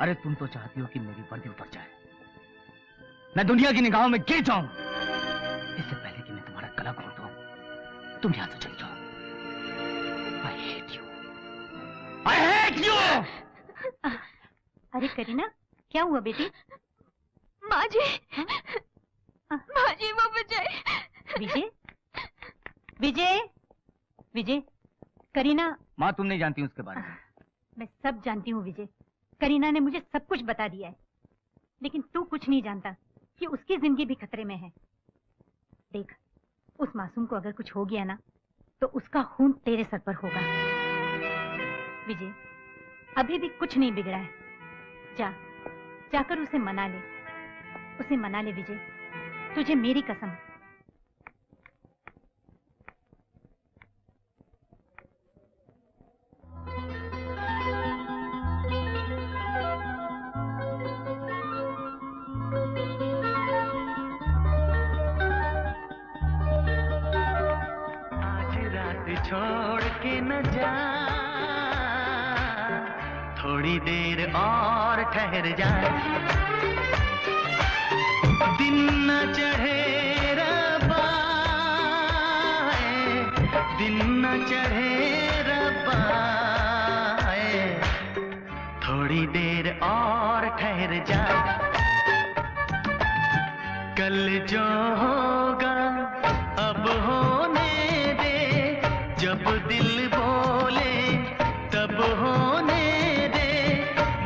अरे तुम तो चाहती हो कि मेरी वर्दी उतर जाए, मैं दुनिया की निगाहों में गिर जाऊं। इससे पहले कि मैं तुम्हारा गला घोट दूं, तुम यहां से चली जाओ। I hate you. I hate you! अरे करीना, क्या हुआ बेटी? माँ जी, माँ जी, वो विजय। विजय, विजय, विजय, करीना। माँ तुम नहीं जानती उसके बारे में। मैं सब जानती हूँ विजय। करीना ने मुझे सब कुछ बता दिया है, लेकिन तू कुछ नहीं जानता कि उसकी जिंदगी भी खतरे में है। देख, उस मासूम को अगर कुछ हो गया ना, तो उसका खून तेरे सर पर होगा। विजय, अभी भी कुछ नहीं बिगड़ा है। जाकर उसे मना ले, उसे मना ले विजय, तुझे मेरी कसम। आज रात छोड़ के न जा, थोड़ी देर और ठहर जा। दिन न चढ़े रब्बा, दिन न चढ़े रब्बा, थोड़ी देर और ठहर जा। कल जो होगा अब होने दे, जब दिल बोले तब होने दे।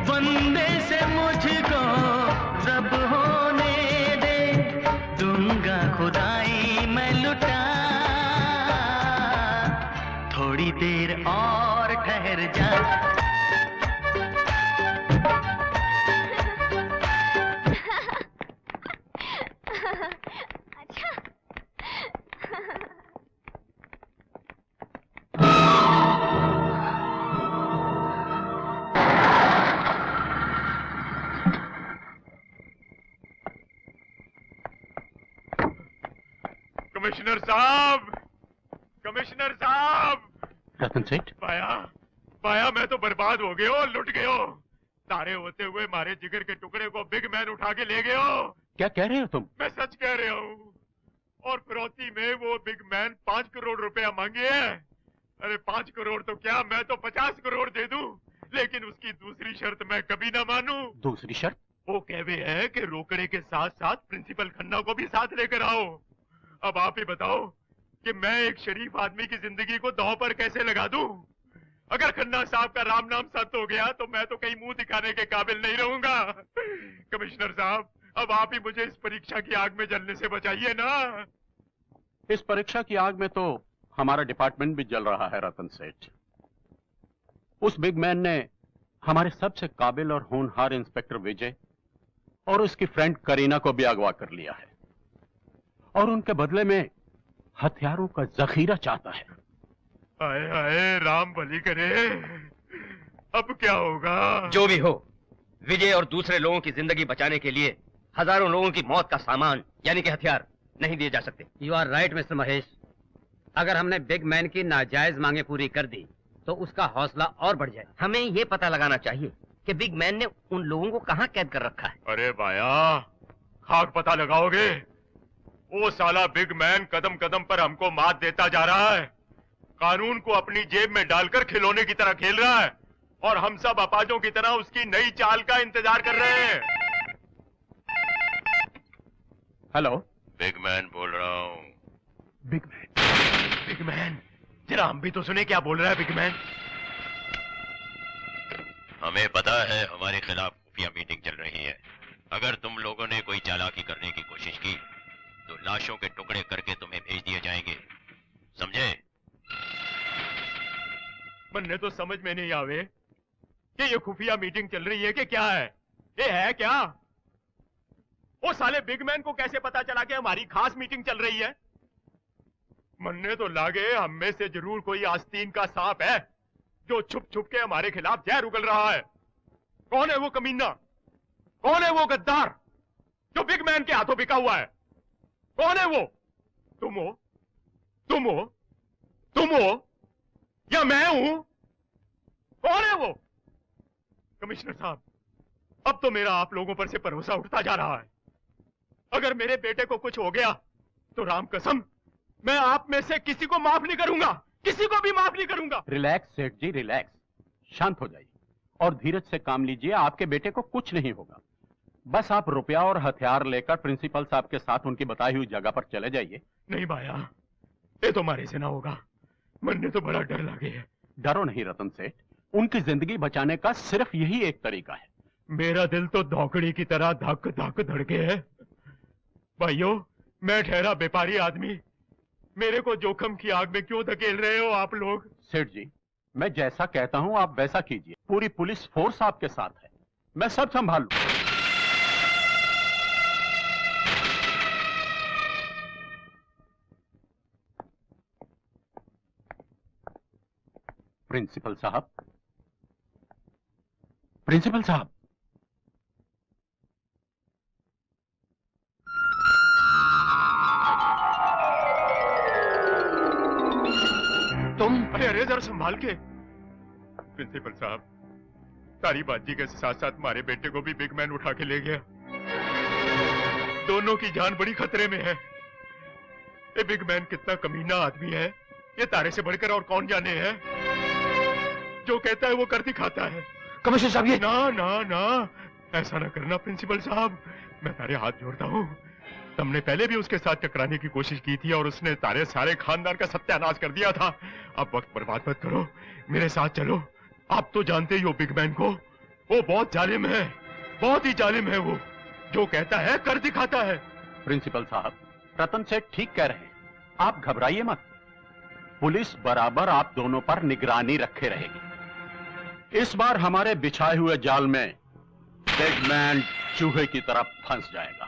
बंदे से मुझको रब होने दे, दूंगा खुदाई मैं लुटा। थोड़ी देर और ठहर जा। कमिश्नर साहब, कमिश्नर साहब। रतन सेठ, पाया मैं तो बर्बाद हो गयो, लुट गयो। तारे होते हुए मारे जिगर के टुकड़े को बिग मैन उठा के ले गयो। क्या कह रहे हो तुम? मैं सच कह रहा हूँ। और फिरौती में वो बिग मैन 5 करोड़ रुपया मांगे है। अरे 5 करोड़ तो क्या, मैं तो 50 करोड़ दे दूं, लेकिन उसकी दूसरी शर्त मैं कभी ना मानूं। दूसरी शर्त? वो कहवे है कि रोकड़े के साथ साथ प्रिंसिपल खन्ना को भी साथ लेकर आओ। अब आप ही बताओ कि मैं एक शरीफ आदमी की जिंदगी को दांव पर कैसे लगा दूं? अगर खन्ना साहब का राम नाम सत्य हो गया तो मैं तो कहीं मुंह दिखाने के काबिल नहीं रहूंगा। कमिश्नर साहब, अब आप ही मुझे इस परीक्षा की आग में जलने से बचाइए ना। इस परीक्षा की आग में तो हमारा डिपार्टमेंट भी जल रहा है रतन सेठ। उस बिग मैन ने हमारे सबसे काबिल और होनहार इंस्पेक्टर विजय और उसकी फ्रेंड करीना को भी अगवा कर लिया है और उनके बदले में हथियारों का जखीरा चाहता है। हाय हाय, राम भली करे। अब क्या होगा? जो भी हो, विजय और दूसरे लोगों की जिंदगी बचाने के लिए हजारों लोगों की मौत का सामान यानी कि हथियार नहीं दिए जा सकते। You are right mister Mahesh. अगर हमने बिग मैन की नाजायज मांगे पूरी कर दी तो उसका हौसला और बढ़ जाए। हमें ये पता लगाना चाहिए कि बिग मैन ने उन लोगों को कहाँ कैद कर रखा है। अरे बाया, खाक पता लगाओगे? वो साला बिग मैन कदम कदम पर हमको मात देता जा रहा है, कानून को अपनी जेब में डालकर खिलौने की तरह खेल रहा है और हम सब अपाजों की तरह उसकी नई चाल का इंतजार कर रहे हैं। हेलो, बिग मैन बोल रहा हूँ। बिग मैन, जरा हम भी तो सुने क्या बोल रहा है बिग मैन। हमें पता है हमारे खिलाफ खुफिया मीटिंग चल रही है। अगर तुम लोगों ने कोई चालाकी करने की कोशिश की तो लाशों के टुकड़े करके तुम्हें भेज दिए जाएंगे, समझे? मन्ने तो समझ में नहीं आवे कि ये खुफिया मीटिंग चल रही है कि क्या है। ये है क्या? वो साले बिग मैन को कैसे पता चला कि हमारी खास मीटिंग चल रही है? मन्ने तो लागे हम में से जरूर कोई आस्तीन का सांप है जो छुप छुप के हमारे खिलाफ जहर उगल रहा है। कौन है वो कमीना? कौन है वो गद्दार जो बिग मैन के हाथों बिका हुआ है? कौन है वो? तुम हो? तुम हो? तुम हो या मैं हूं? कौन है वो? कमिश्नर साहब, अब तो मेरा आप लोगों पर से भरोसा उठता जा रहा है। अगर मेरे बेटे को कुछ हो गया तो राम कसम मैं आप में से किसी को माफ नहीं करूंगा, किसी को भी माफ नहीं करूंगा। रिलैक्स सेठ जी, रिलैक्स, शांत हो जाइए और धीरज से काम लीजिए। आपके बेटे को कुछ नहीं होगा। बस आप रुपया और हथियार लेकर प्रिंसिपल साहब के साथ उनकी बताई हुई जगह पर चले जाइए। नहीं भाया, ये तो हमारे से ना होगा। मन तो बड़ा डर लगे है। डरो नहीं रतन सेठ, उनकी जिंदगी बचाने का सिर्फ यही एक तरीका है। मेरा दिल तो धौकड़ी की तरह धक धक धड़के है। भाइयों, मैं ठहरा व्यापारी आदमी, मेरे को जोखम की आग में क्यों धकेल रहे हो आप लोग? सेठ जी, मैं जैसा कहता हूं आप वैसा कीजिए। पूरी पुलिस फोर्स आपके साथ है, मैं सब संभाल लूं। प्रिंसिपल साहब, प्रिंसिपल साहब, तुम? अरे जरा संभाल के। प्रिंसिपल साहब, तारी बाजी के साथ साथ हमारे बेटे को भी बिग मैन उठा के ले गया। दोनों की जान बड़ी खतरे में है। ये बिग मैन कितना कमीना आदमी है, ये तारे से बढ़कर और कौन जाने है। जो कहता है वो कर दिखाता है। कमिश्नर साहब, ये ना ना ना, ऐसा ना करना प्रिंसिपल साहब, मैं तारे हाथ जोड़ता हूँ। तुमने पहले भी उसके साथ टकराने की कोशिश की थी और उसने तारे सारे खानदान का सत्यानाश कर दिया था। अब वक्त बर्बाद मत करो, मेरे साथ चलो। आप तो जानते ही हो बिग मैन को, वो बहुत जालिम है, बहुत ही जालिम है। वो जो कहता है कर दिखाता है। प्रिंसिपल साहब, रतन सेठ ठीक कह रहे हैं, आप घबराइए मत। पुलिस बराबर आप दोनों पर निगरानी रखे रहेगी। इस बार हमारे बिछाए हुए जाल में बिग मैन चूहे की तरह फंस जाएगा।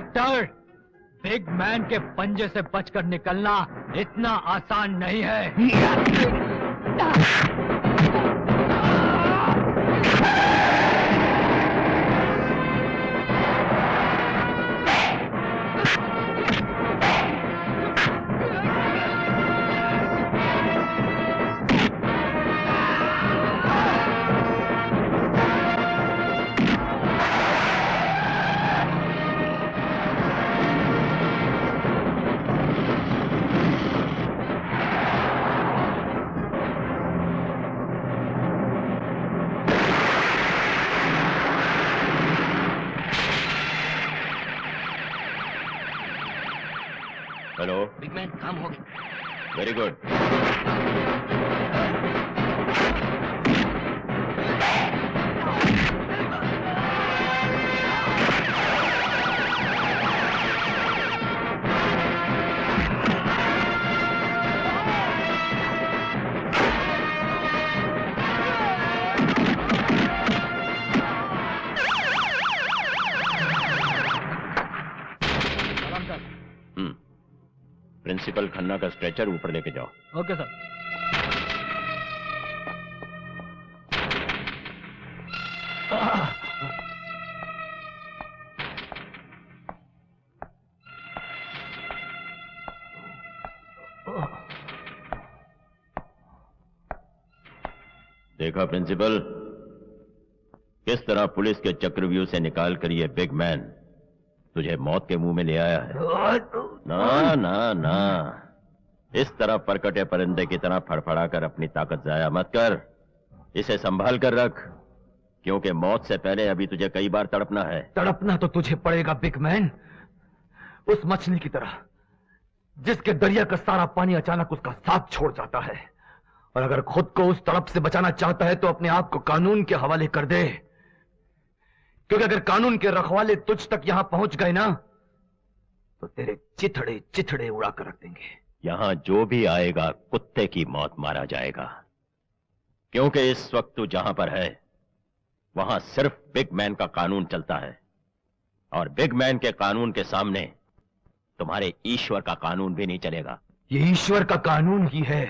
इंस्पेक्टर, बिग मैन के पंजे से बचकर निकलना इतना आसान नहीं है। हेलो बिग मैन, काम हो गया। Very good. प्रिंसिपल खन्ना का स्ट्रेचर ऊपर लेके जाओ। Okay sir. देखा प्रिंसिपल, किस तरह पुलिस के चक्रव्यूह से निकालकर ये बिग मैन तुझे मौत के मुंह में ले आया है। ना ना ना, इस तरह परकटे परिंदे की तरह फड़फड़ाकर अपनी ताकत जाया मत कर। इसे संभाल कर रख, क्योंकि मौत से पहले अभी तुझे कई बार तड़पना है। तड़पना तो तुझे पड़ेगा बिग मैन, उस मछली की तरह जिसके दरिया का सारा पानी अचानक उसका साथ छोड़ जाता है। और अगर खुद को उस तड़प से बचाना चाहता है तो अपने आप को कानून के हवाले कर दे, क्योंकि अगर कानून के रखवाले तुझ तक यहां पहुंच गए ना तो तेरे चिथड़े चिथड़े उड़ा कर रख देंगे। यहां जो भी आएगा कुत्ते की मौत मारा जाएगा, क्योंकि इस वक्त तू जहां पर है वहां सिर्फ बिग मैन का कानून चलता है, और बिग मैन के कानून के सामने तुम्हारे ईश्वर का कानून भी नहीं चलेगा। ये ईश्वर का कानून ही है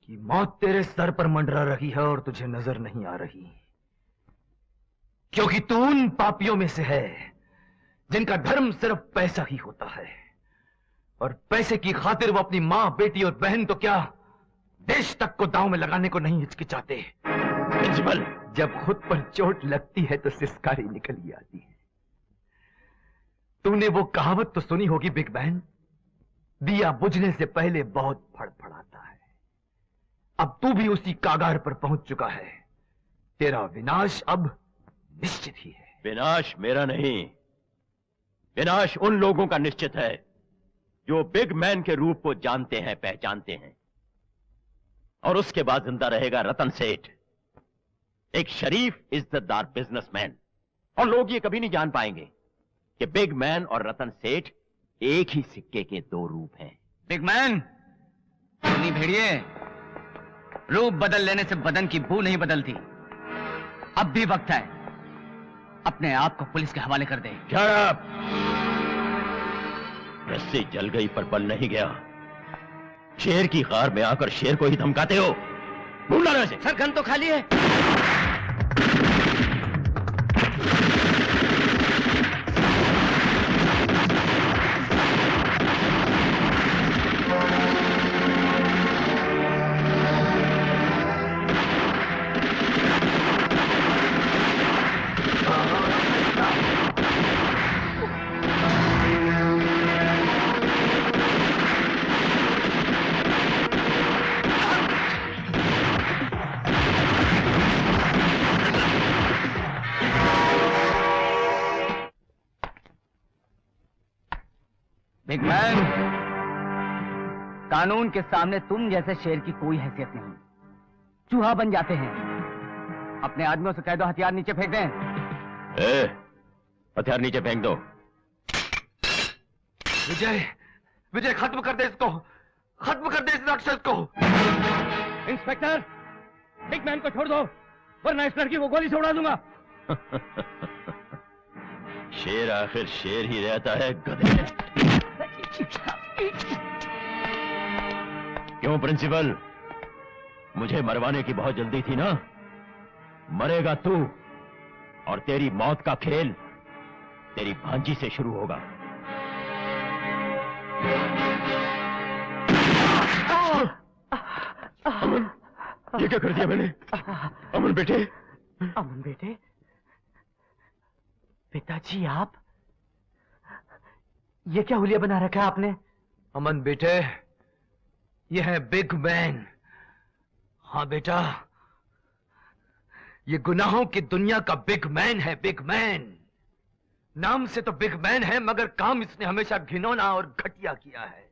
कि मौत तेरे सर पर मंडरा रही है और तुझे नजर नहीं आ रही, क्योंकि तू उन पापियों में से है जिनका धर्म सिर्फ पैसा ही होता है, और पैसे की खातिर वो अपनी मां, बेटी और बहन तो क्या देश तक को दांव में लगाने को नहीं हिचकिचाते। प्रिंसिपल, जब खुद पर चोट लगती है तो सिसकारी निकल ही आती है। तूने वो कहावत तो सुनी होगी बिग मैन, दिया बुझने से पहले बहुत फड़फड़ाता है। अब तू भी उसी कागार पर पहुंच चुका है। तेरा विनाश अब निश्चित ही है। विनाश मेरा नहीं, विनाश उन लोगों का निश्चित है जो बिग मैन के रूप को जानते हैं, पहचानते हैं। और उसके बाद जिंदा रहेगा रतन सेठ, एक शरीफ इज्जतदार बिजनेसमैन। और लोग ये कभी नहीं जान पाएंगे कि बिग मैन और रतन सेठ एक ही सिक्के के दो रूप हैं। बिग मैन, सुनी भेड़िए, रूप बदल लेने से बदन की बू नहीं बदलती। अब भी वक्त है, अपने आप को पुलिस के हवाले कर दे। Shut up! रस्सी जल गई पर बल नहीं गया। शेर की कार में आकर शेर को ही धमकाते हो। ढूंढ लो इसे। सर, गन तो खाली है। बिग मैन, कानून के सामने तुम जैसे शेर की कोई हैसियत नहीं, चूहा बन जाते हैं। अपने आदमियों से कह दो हथियार नीचे फेंक दें। हथियार नीचे फेंक दो। विजय, विजय खत्म कर दे इसको, खत्म कर दे इस राक्षस को। इंस्पेक्टर, बिग मैन को छोड़ दो, वरना इस लड़की को गोली से उड़ा दूंगा। शेर आखिर शेर ही रहता है, गधे। क्यों प्रिंसिपल, मुझे मरवाने की बहुत जल्दी थी ना? मरेगा तू, और तेरी मौत का खेल तेरी भांजी से शुरू होगा। अमन, ये क्या कर दिया मैंने? अमन बेटे। अमन बेटे, पिताजी आप, ये क्या हुलिया बना रखा है आपने? अमन बेटे, ये है बिग मैन। हाँ बेटा, ये गुनाहों की दुनिया का बिग मैन है, बिग मैन। नाम से तो बिग मैन है, मगर काम इसने हमेशा घिनौना और घटिया किया है।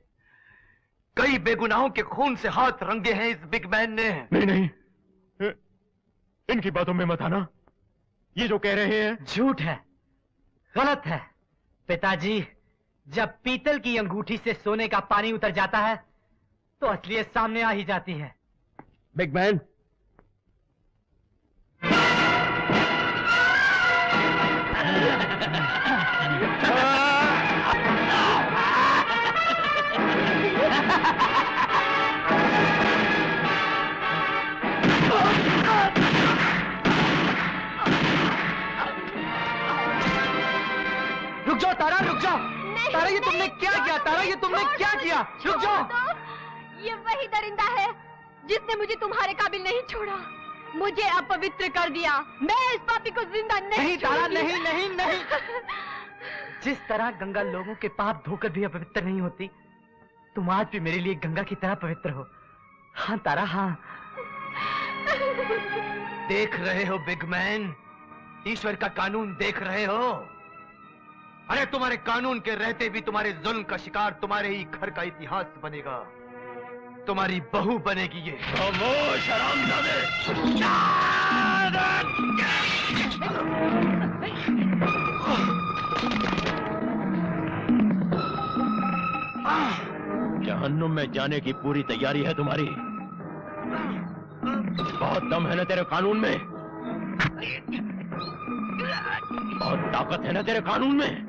कई बेगुनाहों के खून से हाथ रंगे हैं इस बिग मैन ने। नहीं, इनकी बातों में मत आना। ये जो कह रहे हैं झूठ है, गलत है। पिताजी, जब पीतल की अंगूठी से सोने का पानी उतर जाता है तो असलियत सामने आ ही जाती है। बिग मैन, रुक जाओ तारा, रुक जाओ। तारा, ये तुमने क्या किया? तारा, ये तुमने क्या किया? रुक जाओ। ये वही दरिंदा है जिसने मुझे तुम्हारे काबिल नहीं छोड़ा, मुझे अपवित्र कर दिया। मैं इस पापी को जिंदा नहीं तारा, नहीं नहीं नहीं। जिस तरह गंगा लोगों के पाप धोकर भी अपवित्र नहीं होती, तुम आज भी मेरे लिए गंगा की तरह पवित्र हो। हाँ तारा, हाँ। देख रहे हो बिग मैन, ईश्वर का कानून देख रहे हो? अरे तुम्हारे कानून के रहते भी तुम्हारे जुल्म का शिकार तुम्हारे ही घर का इतिहास बनेगा। तुम्हारी बहू बनेगी ये। खामोश हरामजादे! जहन्नुम में जाने की पूरी तैयारी है तुम्हारी। बहुत दम है ना तेरे कानून में, बहुत ताकत है ना तेरे कानून में।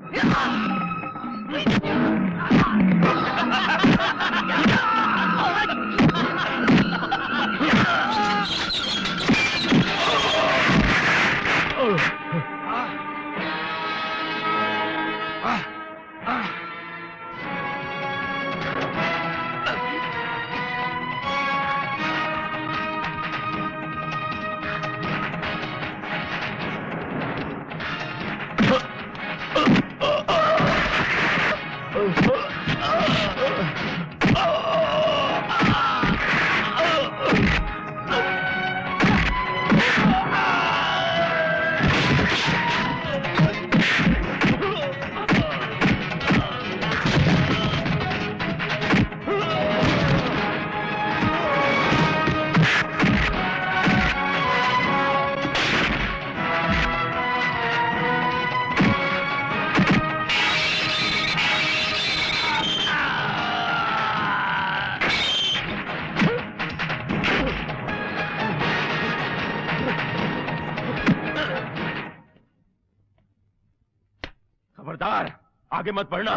खबरदार, आगे मत बढ़ना,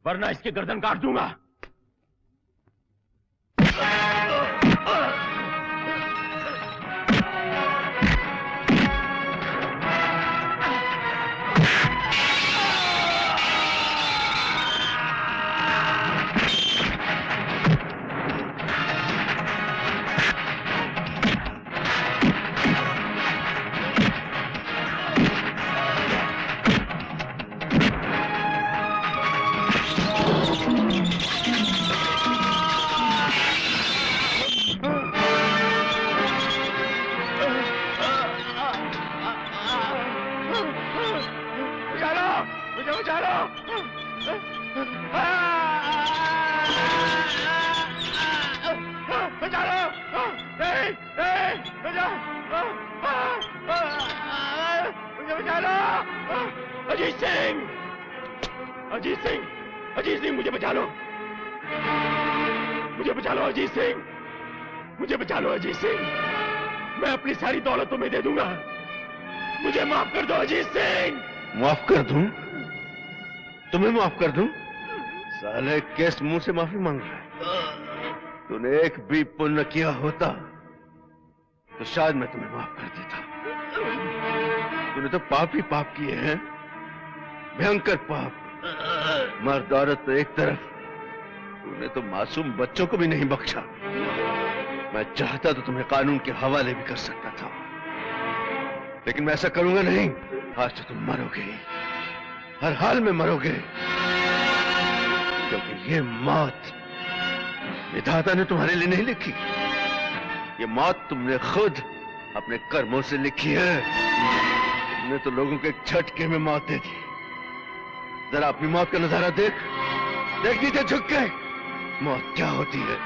वरना इसकी गर्दन काट दूंगा। अजीत सिंह, अजीत सिंह, अजीत सिंह, मुझे बचा लो, मुझे बचा लो अजीत सिंह, मुझे बचा लो अजीत सिंह। मैं अपनी सारी दौलत तुम्हें दे दूंगा, मुझे माफ कर दो अजीत सिंह। माफ कर दूं? तुम्हें माफ कर दूं? साले किस मुंह से माफी मांग रहा है? तूने एक भी पुण्य किया होता तो शायद मैं तुम्हें माफ कर देता। तूने तो पाप ही पाप किए हैं, भयंकर पाप। मर्द औरत तो एक तरफ, तूने तो मासूम बच्चों को भी नहीं बख्शा। मैं चाहता तो तुम्हें कानून के हवाले भी कर सकता था, लेकिन मैं ऐसा करूंगा नहीं। आज तो तुम मरोगे, हर हाल में मरोगे, क्योंकि ये मौत विधाता ने तुम्हारे लिए नहीं लिखी। ये मौत तुमने खुद अपने कर्मों से लिखी है। तुमने तो लोगों को एक झटके में मौत दे दी। जरा अपनी मौत का नजारा देख, देख नीचे झुक के मौत क्या होती है।